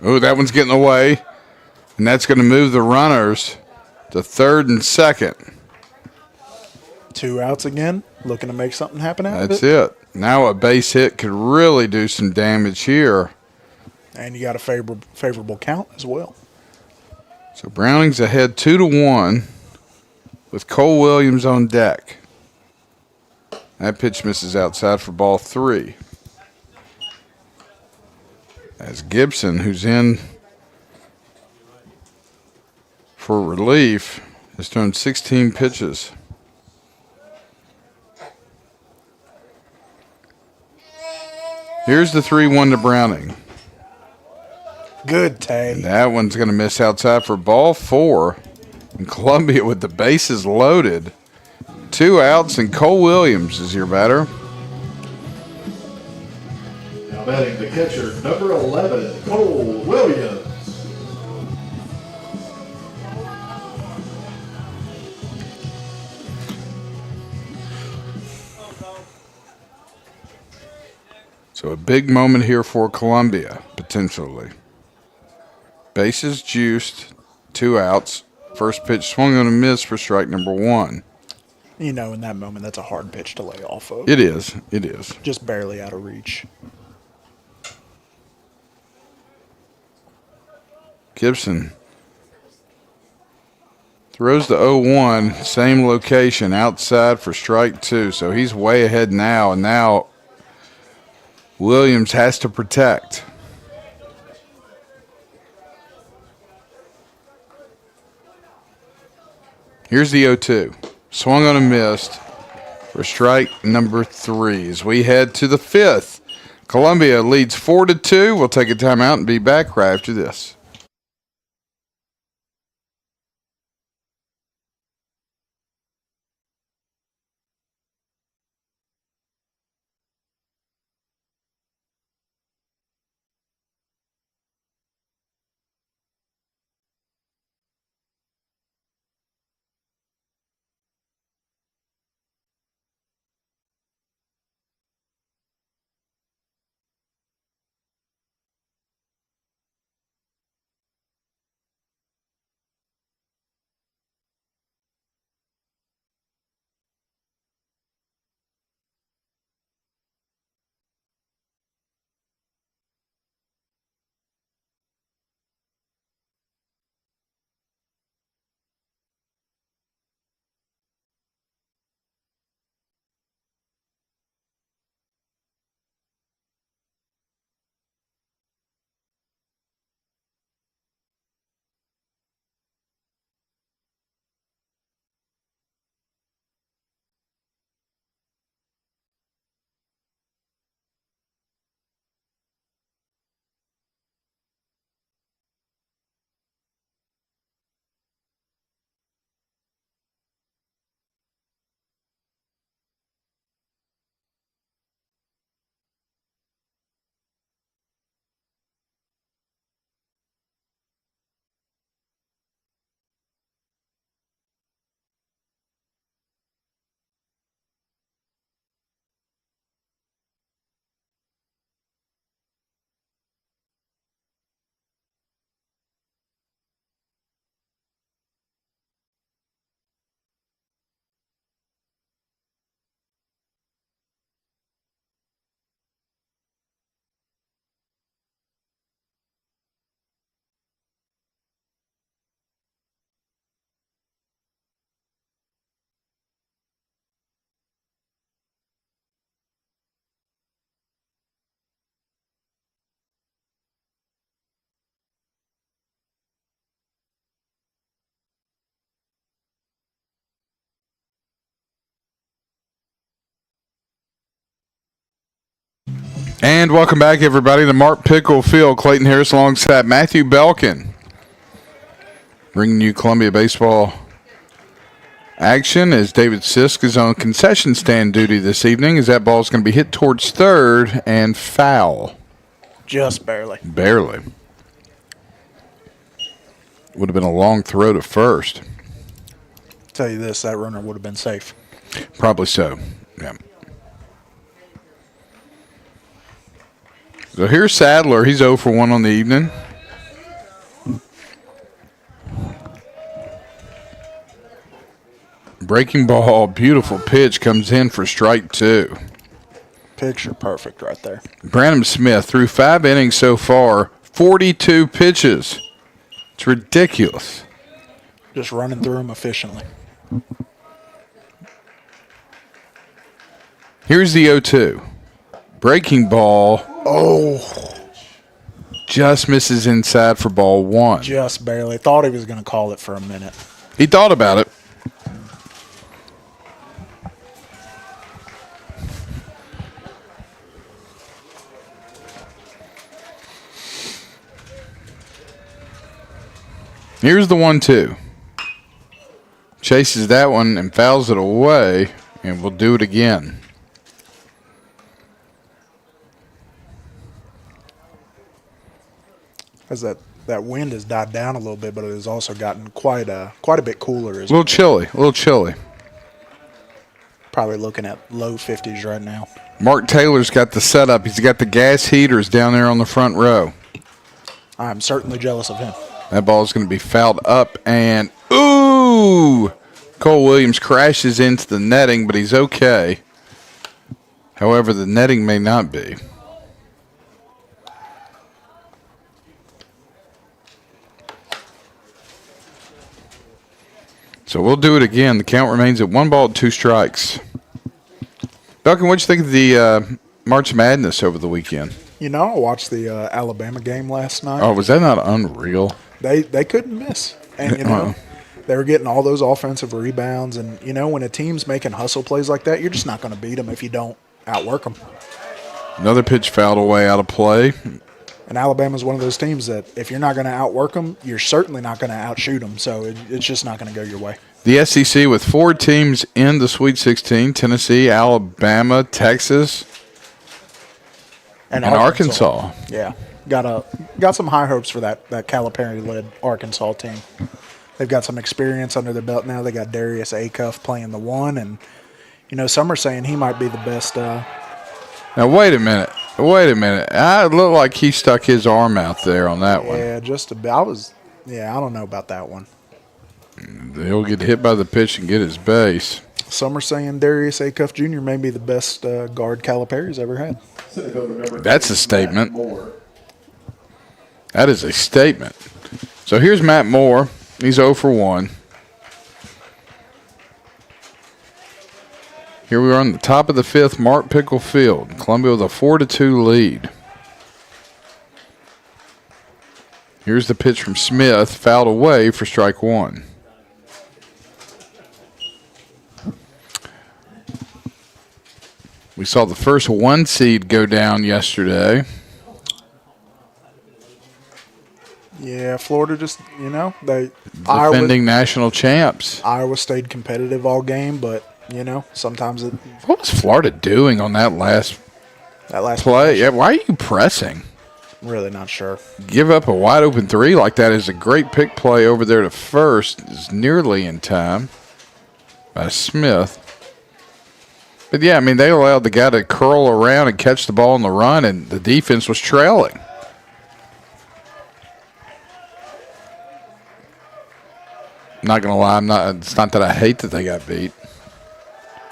Oh, that one's getting away. And that's going to move the runners to third and second. 2 outs again. Looking to make something happen out That's of it. it. Now a base hit could really do some damage here. And you got a favorable count as well. So Browning's ahead 2-1 with Cole Williams on deck. That pitch misses outside for ball three. As Gibson, who's in for relief, has thrown 16 pitches. Here's the 3-1 to Browning. Good, Tay. And that one's going to miss outside for ball four. And Columbia with the bases loaded. 2 outs, and Cole Williams is your batter. Now batting the catcher, number 11, Cole Williams. So a big moment here for Columbia, potentially. Bases juiced, 2 outs. First pitch swung on a miss for strike number one. You know, in that moment, that's a hard pitch to lay off of. It is. It is. Just barely out of reach. Gibson throws the 0-1, same location, outside for strike two. So he's way ahead now, and now Williams has to protect. Here's the 0-2. Swung on a missed for strike number three. As we head to the fifth, Columbia leads 4-2. We'll take a timeout and be back right after this. And welcome back, everybody, to Mark Pickle Field. Clayton Harris alongside Matthew Belkin. Bringing you Columbia baseball action as David Sisk is on concession stand duty this evening, as that ball is going to be hit towards third and foul. Just barely. Barely. Would have been a long throw to first. Tell you this, that runner would have been safe. Probably so, yeah. So here's Sadler. He's 0 for 1 on the evening. Breaking ball, beautiful pitch, comes in for strike 2. Picture perfect right there. Brandon Smith through 5 innings so far, 42 pitches. It's ridiculous. Just running through them efficiently. Here's the 0-2. Breaking ball. Oh, Just misses inside for ball 1. just barely. Thought he was going to call it for a minute. He thought about it. Here's the 1-2. Chases that one and fouls it away, and we'll do it again. As that wind has died down a little bit, but it has also gotten quite a bit cooler. A little chilly. Probably looking at low 50s right now. Mark Taylor's got the setup. He's got the gas heaters down there on the front row. I'm certainly jealous of him. That ball is going to be fouled up, and ooh! Cole Williams crashes into the netting, but he's okay. However, the netting may not be. So we'll do it again. The count remains at 1 ball, 2 strikes. Duncan, what'd you think of the March Madness over the weekend? You know, I watched the Alabama game last night. Oh, was that not unreal? They couldn't miss. And, you know, they were getting all those offensive rebounds. And, you know, when a team's making hustle plays like that, you're just not going to beat them if you don't outwork them. Another pitch fouled away out of play. And Alabama's one of those teams that if you're not going to outwork them, you're certainly not going to outshoot them. So it's just not going to go your way. The SEC with 4 teams in the Sweet 16, Tennessee, Alabama, Texas, and Arkansas. Yeah. Got some high hopes for that Calipari-led Arkansas team. They've got some experience under their belt now. They got Darius Acuff playing the 1. And, you know, some are saying he might be the best. Now, wait a minute. I look like he stuck his arm out there on that one. Yeah, just a bit. I don't know about that one. He'll get hit by the pitch and get his base. Some are saying Darius Acuff Jr. may be the best guard Calipari's ever had. That's a statement. That is a statement. So here's Matt Moore. He's 0 for 1. Here we are on the top of the 5th, Mark Pickle Field. Columbia with a 4-2 lead. Here's the pitch from Smith, fouled away for strike 1. We saw the first 1 seed go down yesterday. Yeah, Florida just, you know, Defending national champs. Iowa stayed competitive all game, but, you know, sometimes What was Florida doing on that last play? Yeah, why are you pressing? I'm really not sure. Give up a wide open 3 like that is a great pick play over there to first. Is nearly in time by Smith. But yeah, I mean, they allowed the guy to curl around and catch the ball on the run, and the defense was trailing. Not gonna lie, it's not that I hate that they got beat.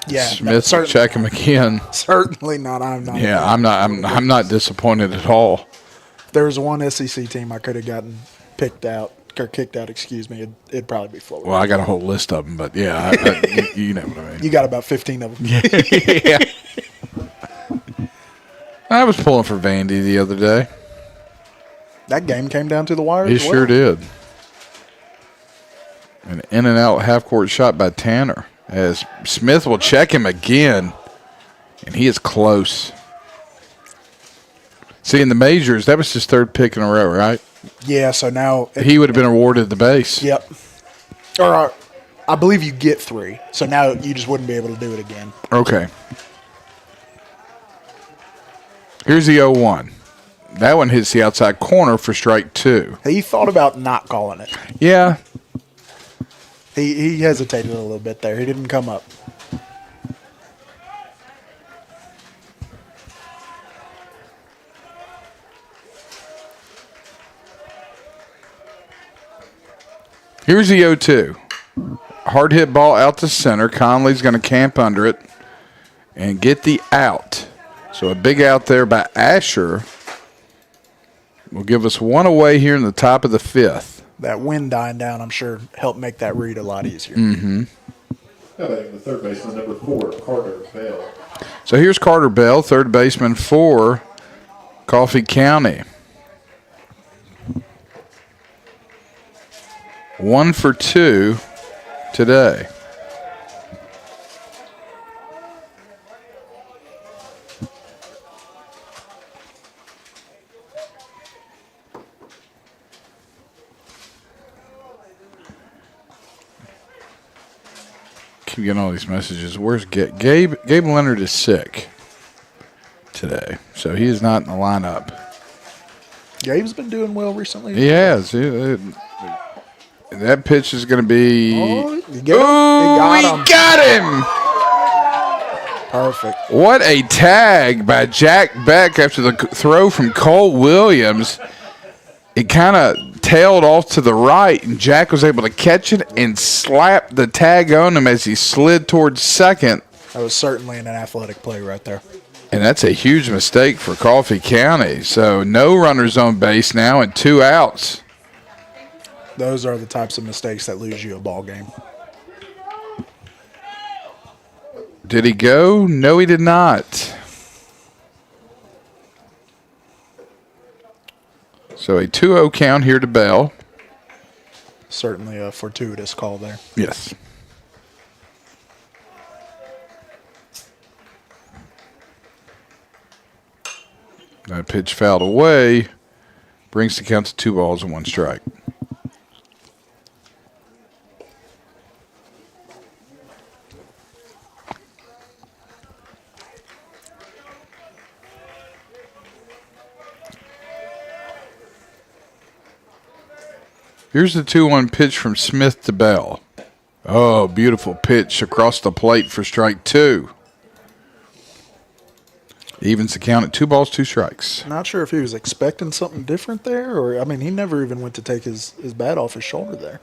Yeah, Smith will check him again. Certainly not. I'm not. Yeah, I'm not disappointed at all. If there was one SEC team I could have gotten kicked out, it'd probably be Florida. Well, I got a whole list of them, but yeah, you know what I mean. You got about 15 of them. Yeah. I was pulling for Vandy the other day. That game came down to the wire. It sure did. An in and out half court shot by Tanner as Smith will check him again, and he is close. See, in the majors, that was his third pick in a row, right? Yeah, so now He would have been awarded the base. Yep. Or I believe you get 3. So now you just wouldn't be able to do it again. Okay. Here's the 0-1. That one hits the outside corner for strike 2. He thought about not calling it. Yeah. He hesitated a little bit there. He didn't come up. Here's the 0-2. Hard hit ball out to center. Conley's going to camp under it and get the out. So a big out there by Asher will give us one away here in the top of the 5th. That wind dying down, I'm sure, helped make that read a lot easier. Mm-hmm. Now batting the third baseman, number 4, Carter Bell. So here's Carter Bell, third baseman for Coffee County. 1 for 2 today. Keep getting all these messages. Where's Gabe? Gabe Leonard is sick today, so he is not in the lineup. Gabe's been doing well recently. He has. That pitch is going to be. Oh, you get him? He got him! Perfect. What a tag by Jack Beck after the throw from Cole Williams. It kind of tailed off to the right, and Jack was able to catch it and slap the tag on him as he slid towards second. That was certainly an athletic play right there. And that's a huge mistake for Coffee County. So no runners on base now and 2 outs. Those are the types of mistakes that lose you a ball game. Did he go? No, he did not. So a 2-0 count here to Bell. Certainly a fortuitous call there. Yes. That pitch fouled away. Brings the count to 2 balls and 1 strike. Here's the 2-1 pitch from Smith to Bell. Oh, beautiful pitch across the plate for strike 2. Evens the count at 2 balls, 2 strikes. Not sure if he was expecting something different there, or, I mean, he never even went to take his bat off his shoulder there.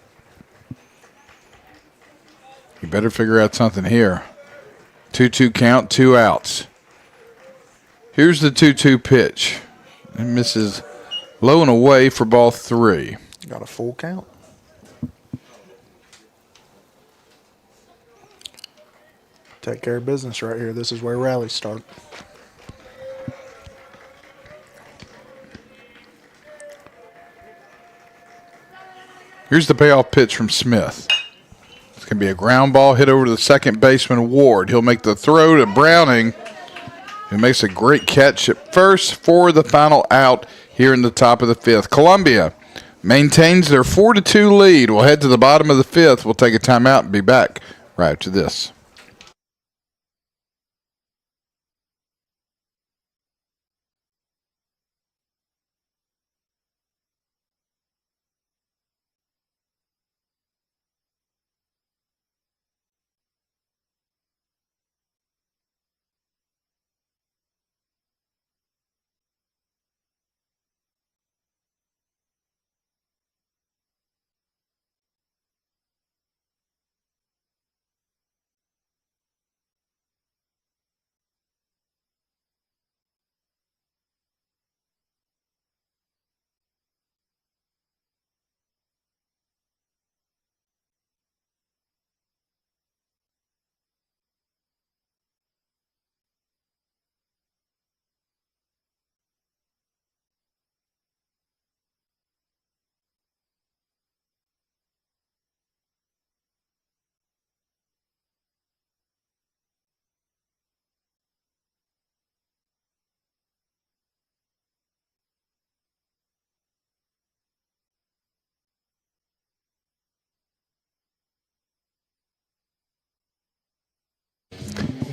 You better figure out something here. 2-2 count, 2 outs. Here's the 2-2 pitch. It misses low and away for ball 3. Got a full count. Take care of business right here. This is where rallies start. Here's the payoff pitch from Smith. It's going to be a ground ball hit over to the second baseman, Ward. He'll make the throw to Browning, who makes a great catch at first for the final out here in the top of the 5th. Columbia maintains their 4-2 lead. We'll head to the bottom of the 5th. We'll take a timeout and be back right after this.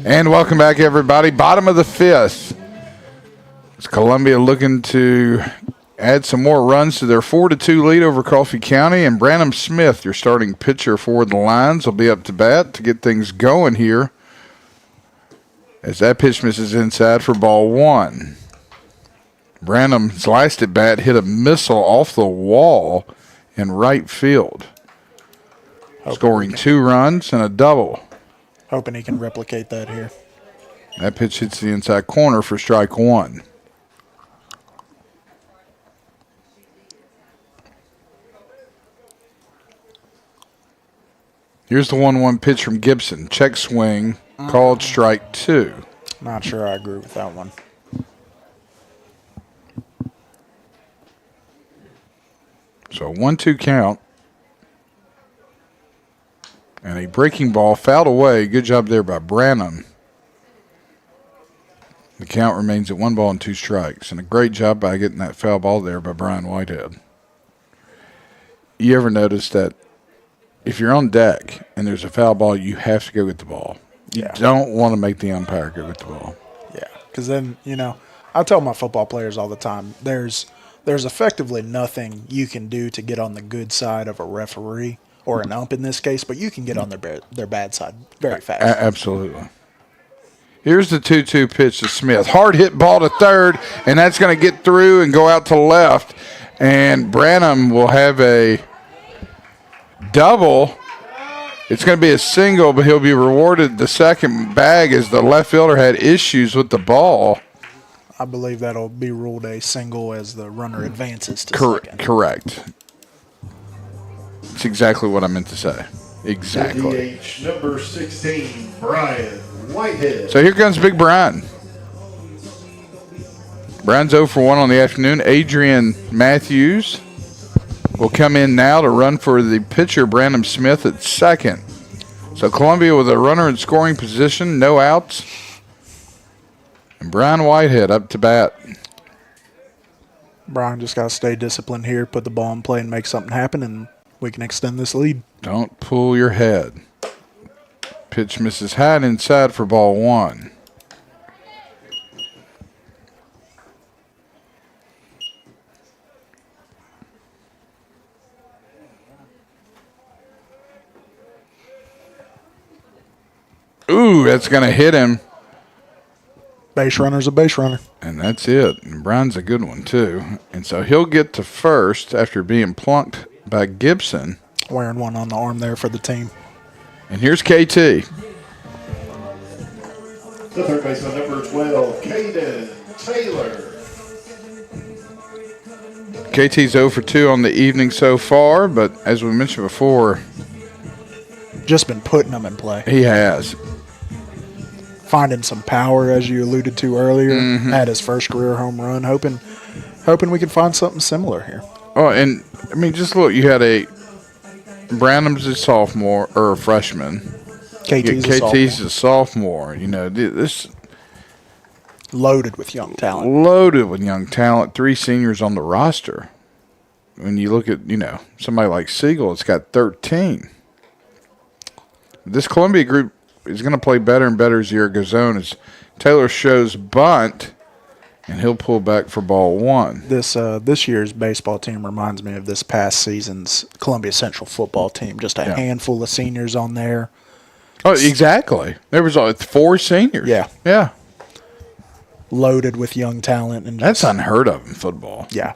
And welcome back, everybody. Bottom of the fifth. It's Columbia looking to add some more runs to their 4-2 lead over Coffee County. And Branham Smith, your starting pitcher for the Lions, will be up to bat to get things going here. As that pitch misses inside for ball one. Branham's last at bat hit a missile off the wall in right field. Scoring 2 runs and a double. Hoping he can replicate that here. That pitch hits the inside corner for strike one. Here's the 1-1 pitch from Gibson. Check swing, called strike 2. Not sure I agree with that one. So 1-2 count. And a breaking ball fouled away. Good job there by Branham. The count remains at 1-2 strikes. And a great job by getting that foul ball there by Brian Whitehead. You ever notice that if you're on deck and there's a foul ball, you have to go get the ball. You don't want to make the umpire go get the ball. Yeah, because then, I tell my football players all the time, there's effectively nothing you can do to get on the good side of a referee or an ump in this case, but you can get on their bad side very fast. Absolutely. Here's the 2-2 pitch to Smith. Hard hit ball to third, and that's going to get through and go out to left. And Branham will have a double. It's going to be a single, but he'll be rewarded the second bag as the left fielder had issues with the ball. I believe that'll be ruled a single as the runner advances to second. Correct. That's exactly what I meant to say. Exactly. DH number 16, Brian Whitehead. So here comes Big Brian. Brian's 0 for 1 on the afternoon. Adrian Matthews will come in now to run for the pitcher, Branham Smith, at second. So Columbia with a runner in scoring position, no outs. And Brian Whitehead up to bat. Brian just got to stay disciplined here, put the ball in play and make something happen, and we can extend this lead. Don't pull your head. Pitch misses high and inside for ball one. Ooh, that's going to hit him. Base runner's a base runner. And that's it. And Brian's a good one, too. And so he'll get to first after being plunked by Gibson. Wearing one on the arm there for the team. And here's KT. The third baseman, number 12, Caden Taylor. KT's 0 for 2 on the evening so far, but as we mentioned before, just been putting them in play. He has. Finding some power, as you alluded to earlier, had his first career home run. Hoping we can find something similar here. Oh, and I mean, just look. You had Branham's a sophomore or a freshman. KT's a sophomore. This loaded with young talent. Loaded with young talent. 3 seniors on the roster. When you look at somebody like Siegel, it's got 13. This Columbia group is going to play better and better as the year goes on. As Taylor shows bunt, and he'll pull back for ball one. This year's baseball team reminds me of this past season's Columbia Central football team. Just a handful of seniors on there. Oh, exactly. There was 4 seniors. Yeah. Loaded with young talent. And that's unheard of in football. Yeah.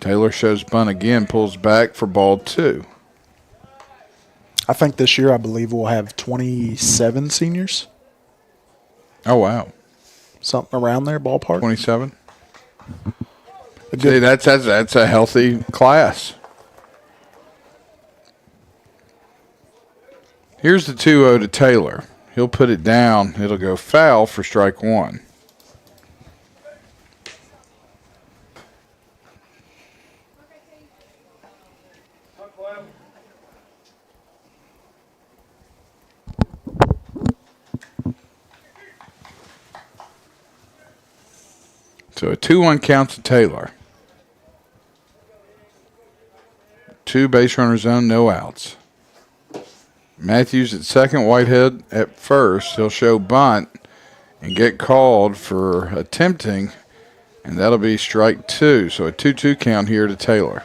Taylor shows bunt again, pulls back for ball 2. I think this year, I believe we'll have 27 seniors. Oh, wow. Something around there, ballpark. 27. See, that's a healthy class. Here's the 2-0 to Taylor. He'll put it down. It'll go foul for strike one. So a 2-1 count to Taylor. 2 base runners on, no outs. Matthews at second, Whitehead at first. He'll show bunt and get called for attempting, and that'll be strike 2. So a 2-2 count here to Taylor.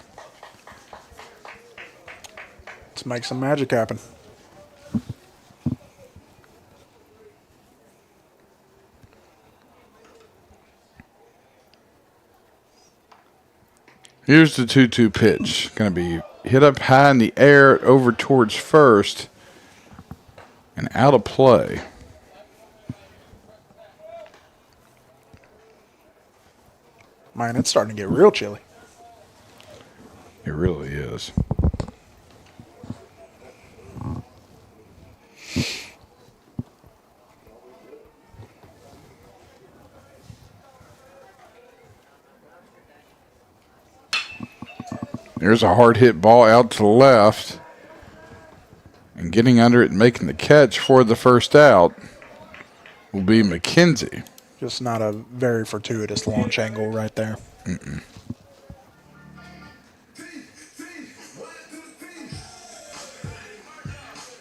Let's make some magic happen. Here's the 2-2 pitch. Going to be hit up high in the air over towards first and out of play. Man, it's starting to get real chilly. It really is. There's a hard hit ball out to the left. And getting under it and making the catch for the first out will be McKenzie. Just not a very fortuitous launch angle right there.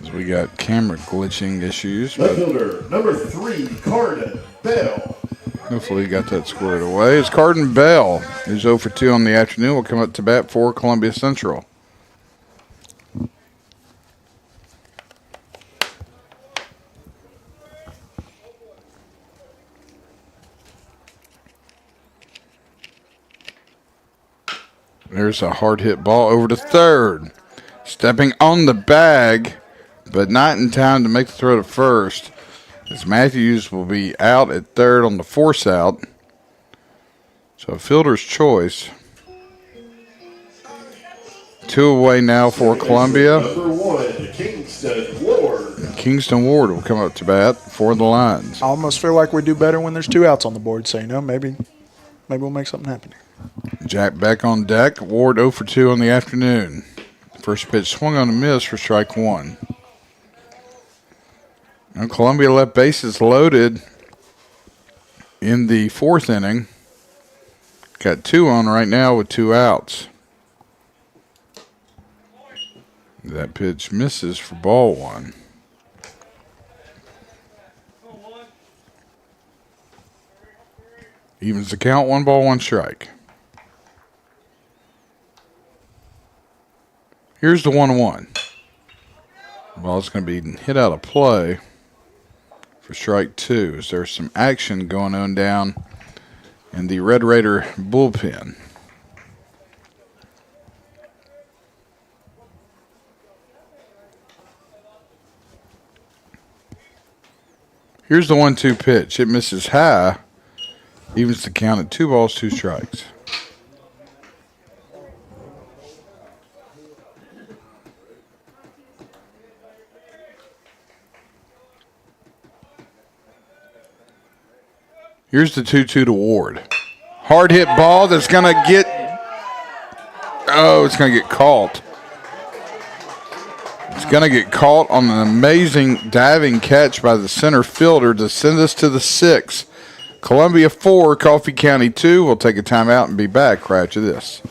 As we got camera glitching issues. Left fielder, number 3, Carden Bell. Hopefully, he got that squared away. It's Carden Bell, who's 0 for 2 on the afternoon, will come up to bat for Columbia Central. There's a hard hit ball over to third. Stepping on the bag, but not in time to make the throw to first. As Matthews will be out at third on the force out. So a fielder's choice. 2 away now for Columbia. Number 1, Kingston Ward. Kingston Ward will come up to bat for the Lions. I almost feel like we do better when there's 2 outs on the board. So, maybe we'll make something happen here. Jack back on deck. Ward 0 for 2 on the afternoon. First pitch swung on a miss for strike 1. Now Columbia left bases loaded in the 4th inning. Got 2 on right now with 2 outs. That pitch misses for ball 1. Evens the count, 1 ball, 1 strike. Here's the 1-1. Ball's going to be hit out of play for strike 2. As there's some action going on down in the Red Raider bullpen. Here's the 1-2 pitch. It misses high. Evens the count at 2 balls, 2 strikes. Here's the 2-2 to Ward. Hard hit ball that's going to get. Oh, it's going to get caught. It's going to get caught on an amazing diving catch by the center fielder to send us to the 6th. Columbia 4, Coffee County 2. We'll take a timeout and be back right after this.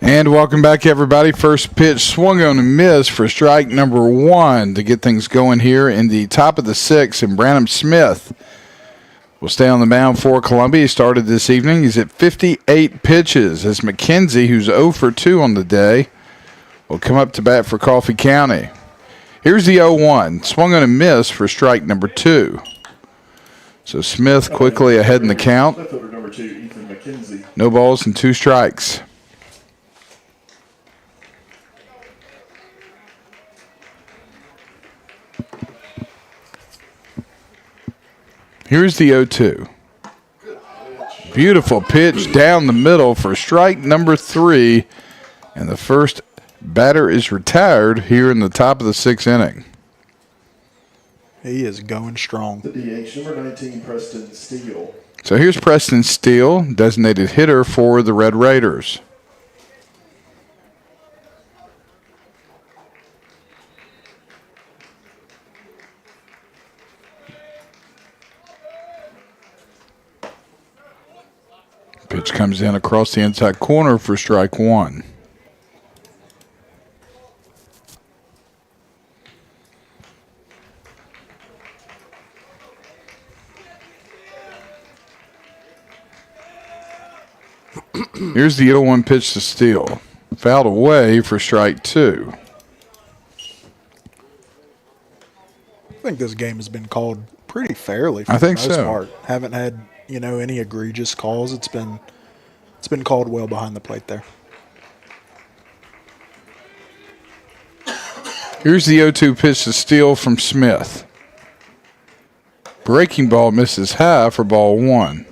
And welcome back, everybody. First pitch swung on and missed for strike number 1 to get things going here in the top of the 6th. And Branham Smith will stay on the mound for Columbia. He started this evening. He's at 58 pitches as McKenzie, who's 0 for 2 on the day, will come up to bat for Coffee County. Here's the 0-1. Swung on and missed for strike number 2. So Smith quickly ahead in the count. Number 2, Ethan McKenzie. No balls and 2 strikes. Here's the 0-2. Beautiful pitch down the middle for strike number 3. And the first batter is retired here in the top of the 6th inning. He is going strong. The DH, number 19, Preston Steele. So here's Preston Steele, designated hitter for the Red Raiders. Pitch comes in across the inside corner for strike 1. Here's the 0-1 pitch to Steele. Fouled away for strike 2. I think this game has been called pretty fairly for I think the most so. part. Haven't had, any egregious calls. It's been called well behind the plate there. Here's the 0-2 pitch to Steele from Smith. Breaking ball misses high for ball 1.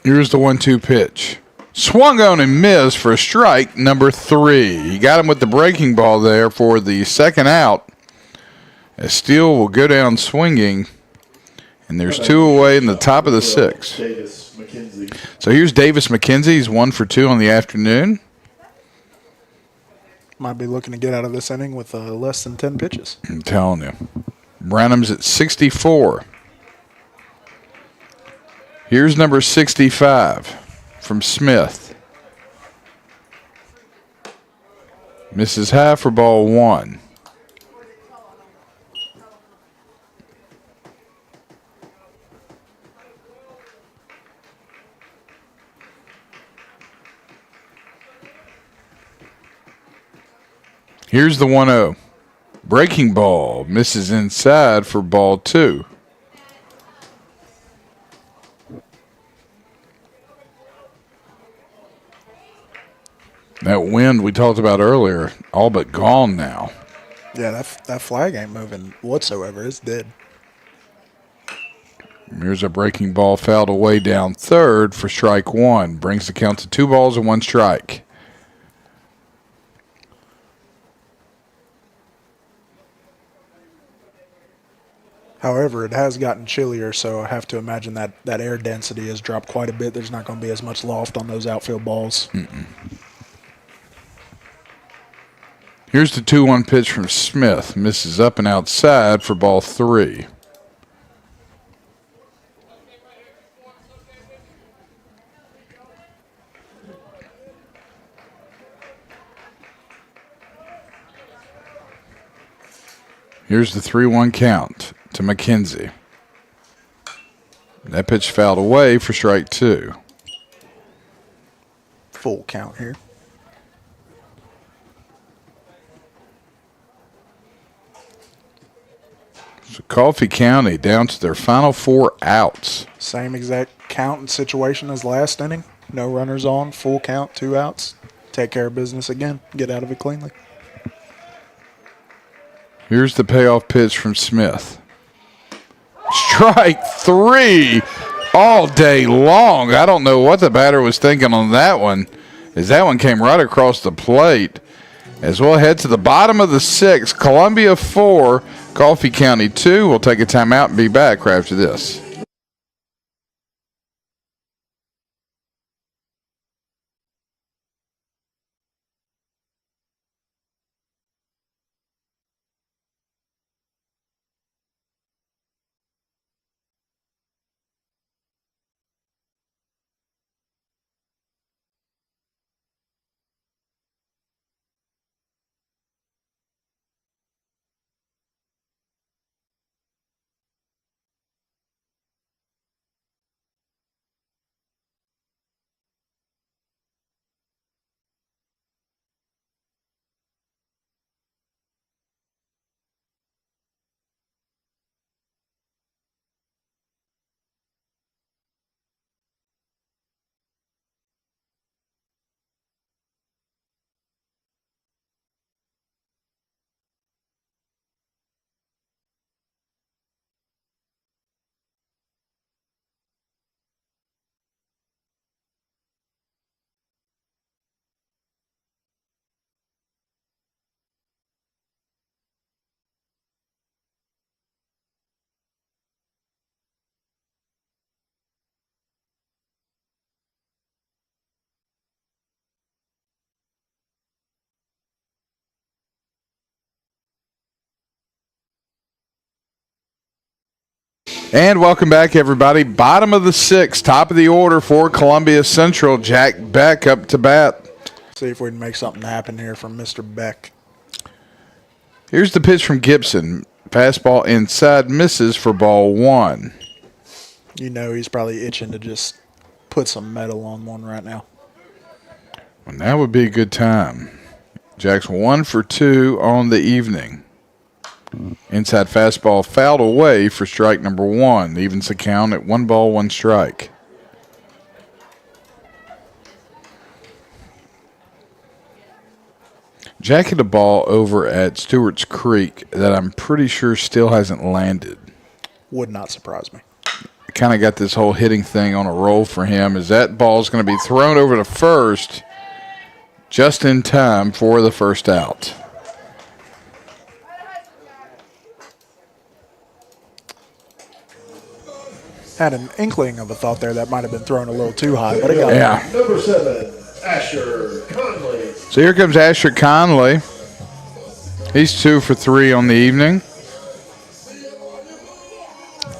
Here's the 1-2 pitch. Swung on and missed for strike number 3. He got him with the breaking ball there for the second out. As Steele will go down swinging. And there's 2 away in the top of the 6th. Davis McKenzie. So here's Davis McKenzie. He's 1 for 2 on the afternoon. Might be looking to get out of this inning with less than 10 pitches. I'm telling you. Branham's at 64. Here's number 65 from Smith. Misses high for ball 1. Here's the 1-0. Breaking ball misses inside for ball 2. That wind we talked about earlier, all but gone now. Yeah, that flag ain't moving whatsoever. It's dead. Here's a breaking ball fouled away down third for strike 1. Brings the count to 2 balls and 1 strike. However, it has gotten chillier, so I have to imagine that air density has dropped quite a bit. There's not going to be as much loft on those outfield balls. Here's the 2-1 pitch from Smith. Misses up and outside for ball 3. Here's the 3-1 count to McKenzie. That pitch fouled away for strike 2. Full count here. So Coffee County down to their final 4 outs. Same exact count and situation as last inning. No runners on, full count, 2 outs. Take care of business again. Get out of it cleanly. Here's the payoff pitch from Smith. Strike 3 all day long. I don't know what the batter was thinking on that one, as that one came right across the plate. As we'll head to the bottom of the 6th, Columbia 4, Coffee County 2. We'll take a timeout and be back right after this. And welcome back, everybody. Bottom of the sixth, top of the order for Columbia Central. Jack Beck up to bat. See if we can make something happen here from Mr. Beck. Here's the pitch from Gibson. Fastball inside, misses for ball one. You know he's probably itching to just put some metal on one right now. And that would be a good time. Jack's 1 for 2 on the evening. Inside fastball fouled away for strike number one. Evens the count at 1 ball, 1 strike. Jack hit a ball over at Stewart's Creek that I'm pretty sure still hasn't landed. Would not surprise me. Kind of got this whole hitting thing on a roll for him as that ball's going to be thrown over to first just in time for the first out. Had an inkling of a thought there that might have been thrown a little too high, but it got Yeah. Number 7, Asher Conley. So here comes Asher Conley. He's 2 for 3 on the evening.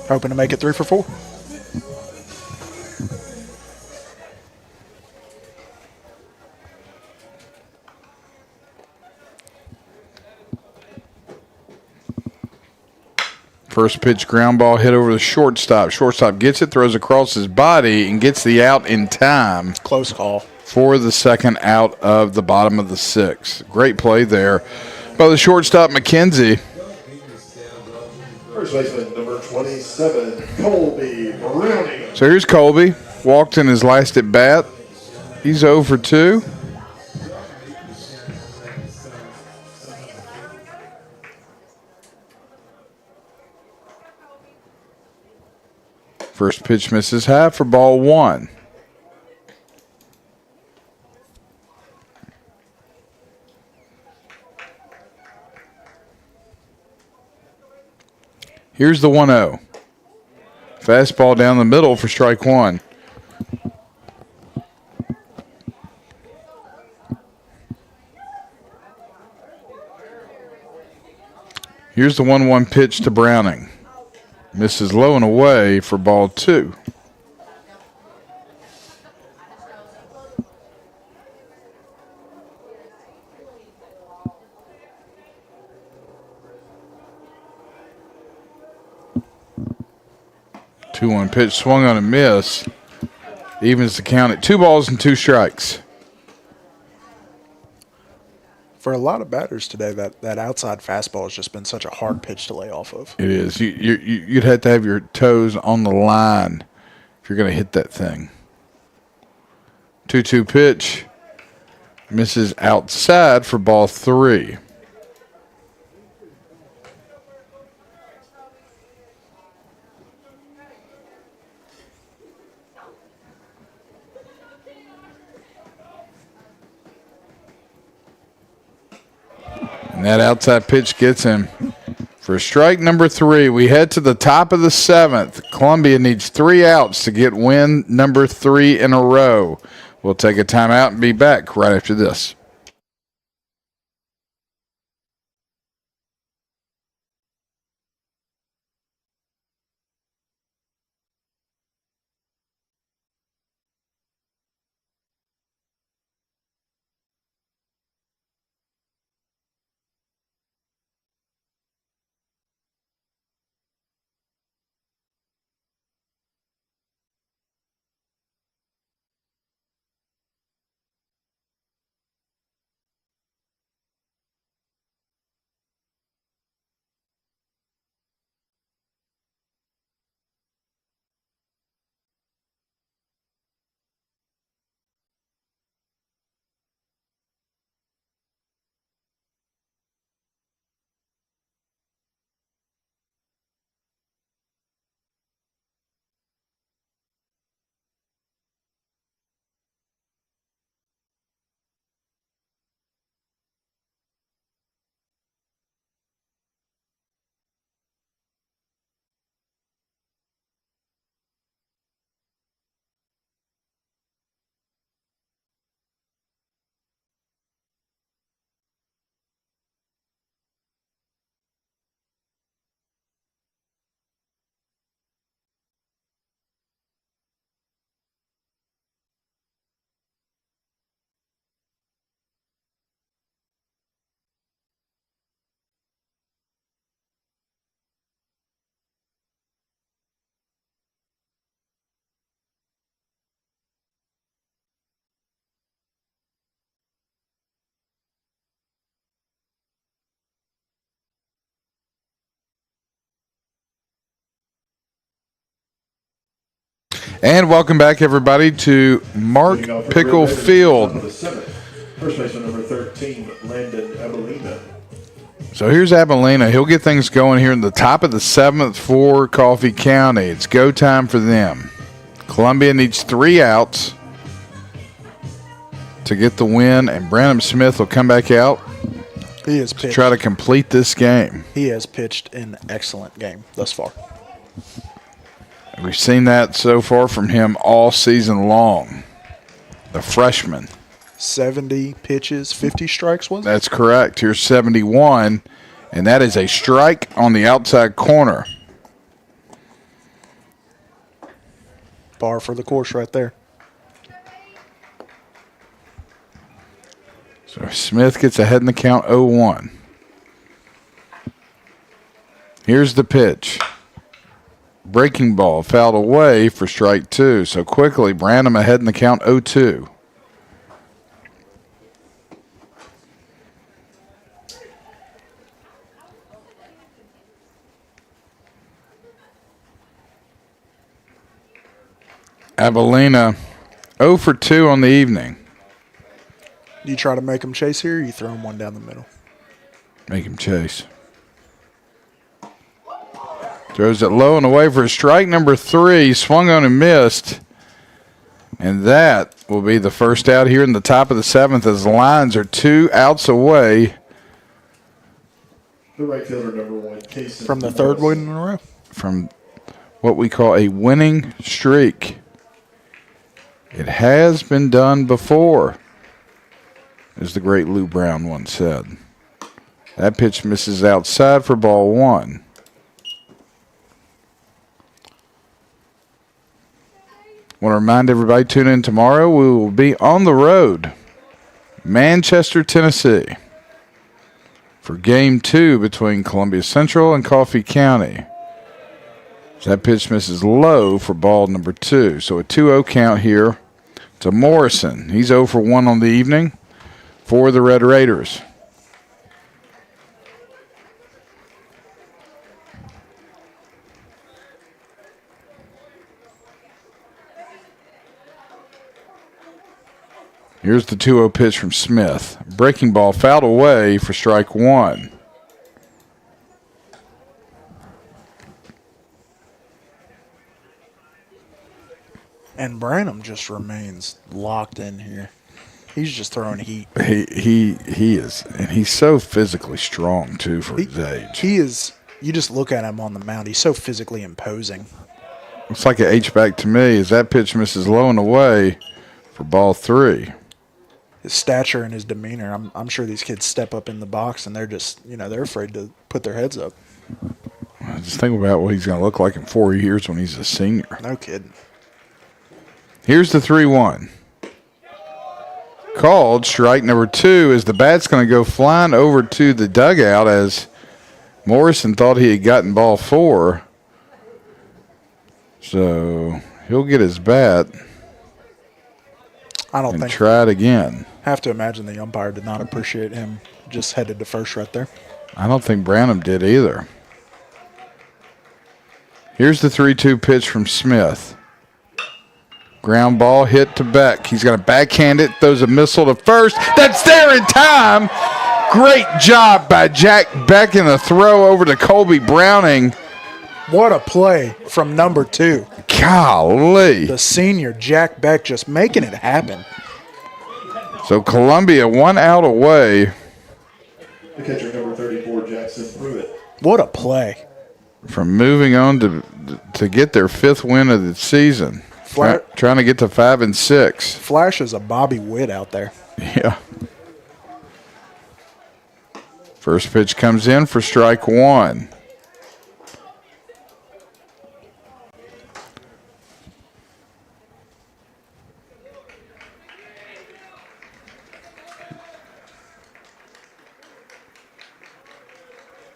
hoping to make it 3 for 4. First pitch ground ball hit over the shortstop. Shortstop gets it, throws across his body, and gets the out in time Close call. for the second out of the bottom of the sixth. Great play there by the shortstop, McKenzie. First baseman, number 27, Colby Browning. So here's Colby. Walked in his last at bat. He's 0 for 2. First pitch misses high for ball one. Here's the 1-0. Fastball down the middle for strike one. Here's the 1-1 pitch to Browning. Misses low and away for ball two. Two-one pitch swung on a miss. Evens the count at 2 balls and 2 strikes. For a lot of batters today, that outside fastball has just been such a hard pitch to lay off of. It is. You'd have to have your toes on the line if you're going to hit that thing. 2-2 pitch. Misses outside for ball three. And that outside pitch gets him for strike number 3. We head to the top of the 7th. Columbia needs 3 outs to get win number 3 in a row. We'll take a timeout and be back right after this. And welcome back, everybody, to Mark Leading off for Pickle Red Raiders, Field. top of the seventh. First baseman number 13, Landon Evelina. So here's Abilena. He'll get things going here in the top of the seventh for Coffee County. It's go time for them. Columbia needs 3 outs to get the win, and Branham Smith will come back out He has to pitched. try to complete this game. He has pitched an excellent game thus far. We've seen that so far from him all season long. The freshman. 70 pitches, 50 strikes, was it? That's correct. Here's 71, and that is a strike on the outside corner. Par for the course right there. So Smith gets ahead in the count 0-1. Here's the pitch. Breaking ball fouled away for strike 2. So quickly, Branham ahead in the count 0-2. Abilena 0 for 2 on the evening. You try to make him chase here, or you throw him one down the middle. Make him chase. Throws it low and away for strike number 3. Swung on and missed. And that will be the first out here in the top of the 7th as the Lions are 2 outs away. The right fielder number 1, Casey. From the third win in a row. From what we call a winning streak. It has been done before, as the great Lou Brown once said. That pitch misses outside for ball 1. Want to remind everybody, tune in tomorrow. We will be on the road, Manchester, Tennessee, for Game 2 between Columbia Central and Coffee County. That pitch misses low for ball number 2. So a 2-0 count here to Morrison. He's 0 for 1 on the evening for the Red Raiders. Here's the 2-0 pitch from Smith. Breaking ball fouled away for strike 1. And Branham just remains locked in here. He's just throwing heat. He is, and he's so physically strong too for his age. He is. You just look at him on the mound. He's so physically imposing. Looks like an H-back to me as that pitch misses low and away for ball 3. His stature and his demeanor. I'm sure these kids step up in the box and they're just, they're afraid to put their heads up. Just think about what he's going to look like in 4 years when he's a senior. No kidding. Here's the 3-1. Called strike number 2 as the bat's going to go flying over to the dugout as Morrison thought he had gotten ball 4. So he'll get his bat and try it again. Have to imagine the umpire did not appreciate him just headed to first right there. I don't think Branham did either. Here's the 3-2 pitch from Smith. Ground ball hit to Beck. He's going to backhand it, throws a missile to first. That's there in time. Great job by Jack Beck in the throw over to Colby Browning. What a play from number 2. Golly. The senior, Jack Beck, just making it happen. So Columbia 1 out away. The catcher number 34, Jackson Pruitt. What a play. From moving on to get their 5th win of the season. Trying to get to 5 and 6. Flash is a Bobby Witt out there. Yeah. First pitch comes in for strike 1.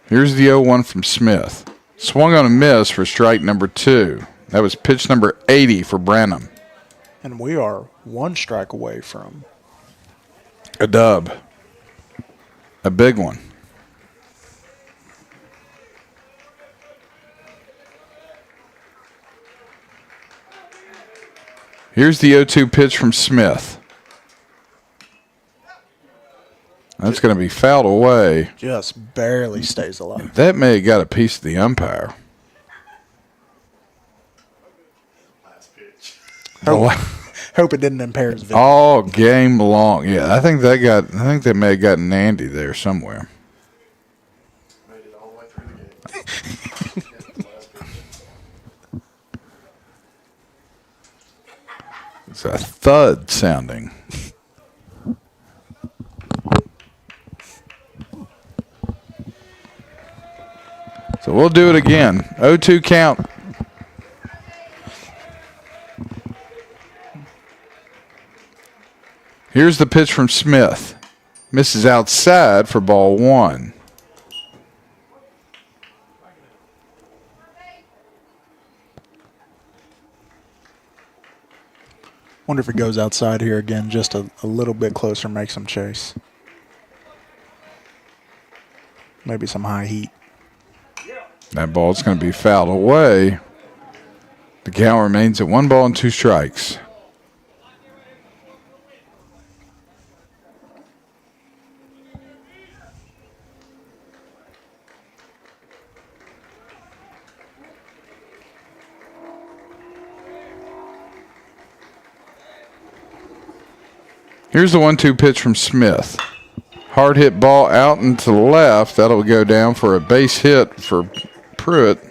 Here's the 0-1 from Smith. Swung on a miss for strike number 2. That was pitch number 80 for Branham. And we are 1 strike away from a dub. A big one. Here's the 0-2 pitch from Smith. That's going to be fouled away. Just barely stays alive. That may have got a piece of the umpire. Last pitch. Hope it didn't impair his vision. All game long. Yeah, I think they may have gotten Andy there somewhere. Made it all the way through the game. Last pitch. It's a thud sounding. So we'll do it again. 0-2 count. Here's the pitch from Smith. Misses outside for ball 1. Wonder if it goes outside here again, just a little bit closer, makes him chase. Maybe some high heat. That ball's going to be fouled away. The count remains at 1 ball and 2 strikes. Here's the 1-2 pitch from Smith. Hard hit ball out and to the left. That'll go down for a base hit for Pruitt.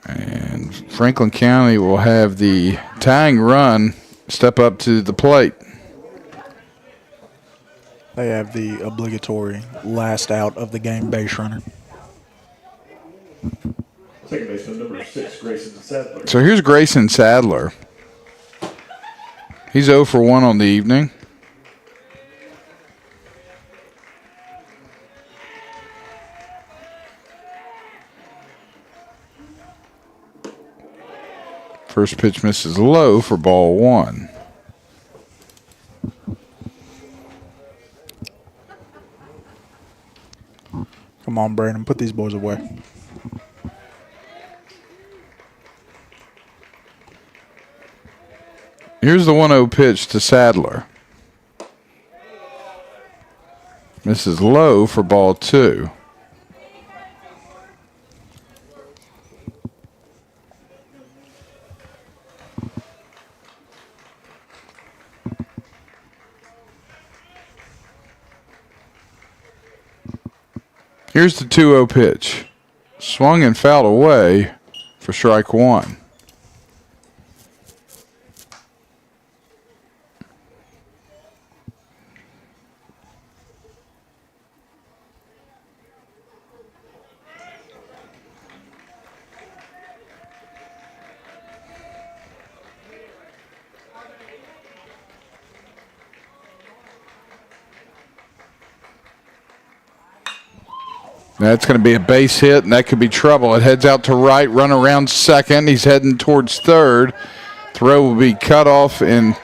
And Franklin County will have the tying run step up to the plate. They have the obligatory last out of the game base runner. Second baseman number 6, Grayson Sadler. So here's Grayson Sadler. He's 0 for 1 on the evening. First pitch misses low for ball 1. Come on, Brandon, put these boys away. Here's the 1-0 pitch to Sadler. Misses low for ball 2. Here's the 2-0 pitch. Swung and fouled away for strike 1. That's going to be a base hit, and that could be trouble. It heads out to right, run around second. He's heading towards third. Throw will be cut off and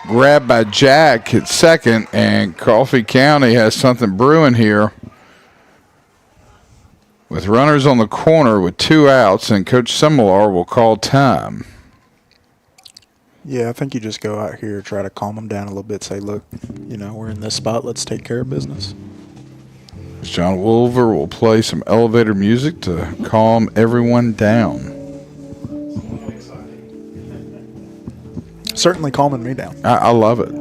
grabbed by Jack at second, and Coffee County has something brewing here. With runners on the corner with 2 outs, and Coach Similar will call time. Yeah, I think you just go out here, try to calm them down a little bit, say, look, we're in this spot, let's take care of business. John Wolver will play some elevator music to calm everyone down. Certainly calming me down. I love it.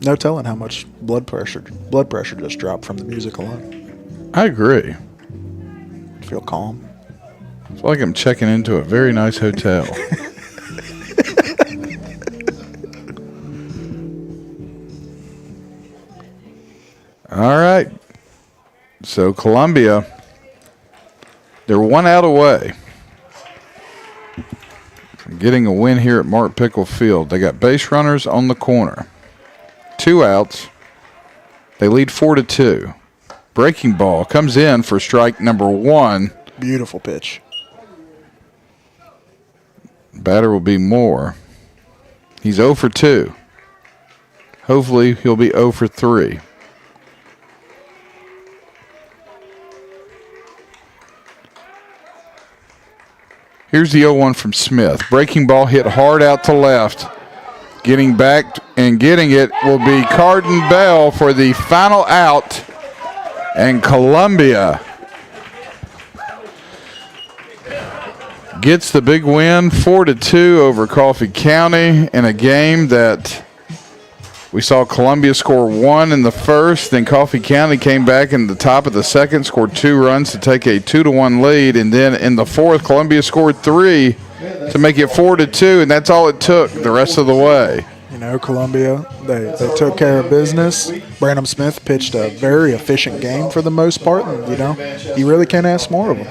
No telling how much blood pressure just dropped from the music alone. I agree. Feel calm. I feel like I'm checking into a very nice hotel. All right. So Columbia, they're 1 out away from getting a win here at Mark Pickle Field. They got base runners on the corner. 2 outs. They lead 4-2. Breaking ball comes in for strike number 1. Beautiful pitch. Batter will be Moore. He's 0 for 2. Hopefully he'll be 0 for 3. Here's the 0-1 from Smith. Breaking ball hit hard out to left. Getting back and getting it will be Carden Bell for the final out. And Columbia gets the big win, 4-2 over Coffee County in a game that we saw Columbia score 1 in the first. Then Coffee County came back in the top of the second, scored 2 runs to take a 2-1 lead. And then in the fourth, Columbia scored 3 to make it 4-2, and that's all it took the rest of the way. You know, Columbia, they took care of business. Branham Smith pitched a very efficient game for the most part, and, you know, you really can't ask more of him.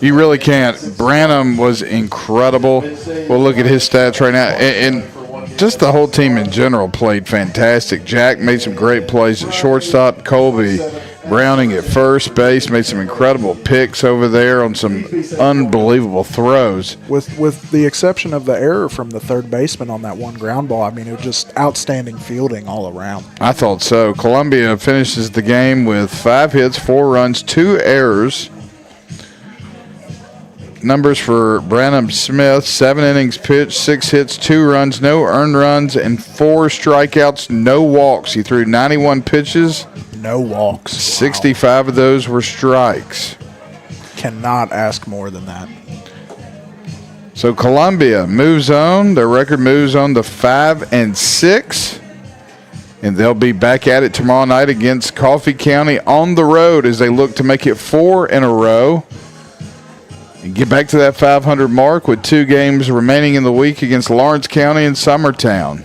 You really can't. Branham was incredible. We'll look at his stats right now. And just the whole team in general played fantastic. Jack made some great plays at shortstop. Colby Browning at first base made some incredible picks over there on some unbelievable throws. With the exception of the error from the third baseman on that one ground ball, I mean, it was just outstanding fielding all around. I thought so. Columbia finishes the game with 5 hits, 4 runs, 2 errors. Numbers for Branham Smith: 7 innings pitched, 6 hits, 2 runs, no earned runs, and 4 strikeouts, no walks. He threw 91 pitches. No walks. 65 of those were strikes. Cannot ask more than that. So Columbia moves on. Their record moves on to 5-6. And they'll be back at it tomorrow night against Coffee County on the road as they look to make it 4 in a row. And get back to that 500 mark with 2 games remaining in the week against Lawrence County and Summertown.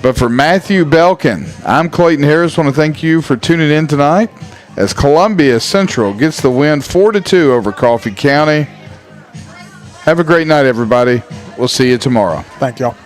But for Matthew Belkin, I'm Clayton Harris. I want to thank you for tuning in tonight as Columbia Central gets the win 4-2 over Coffee County. Have a great night, everybody. We'll see you tomorrow. Thank y'all.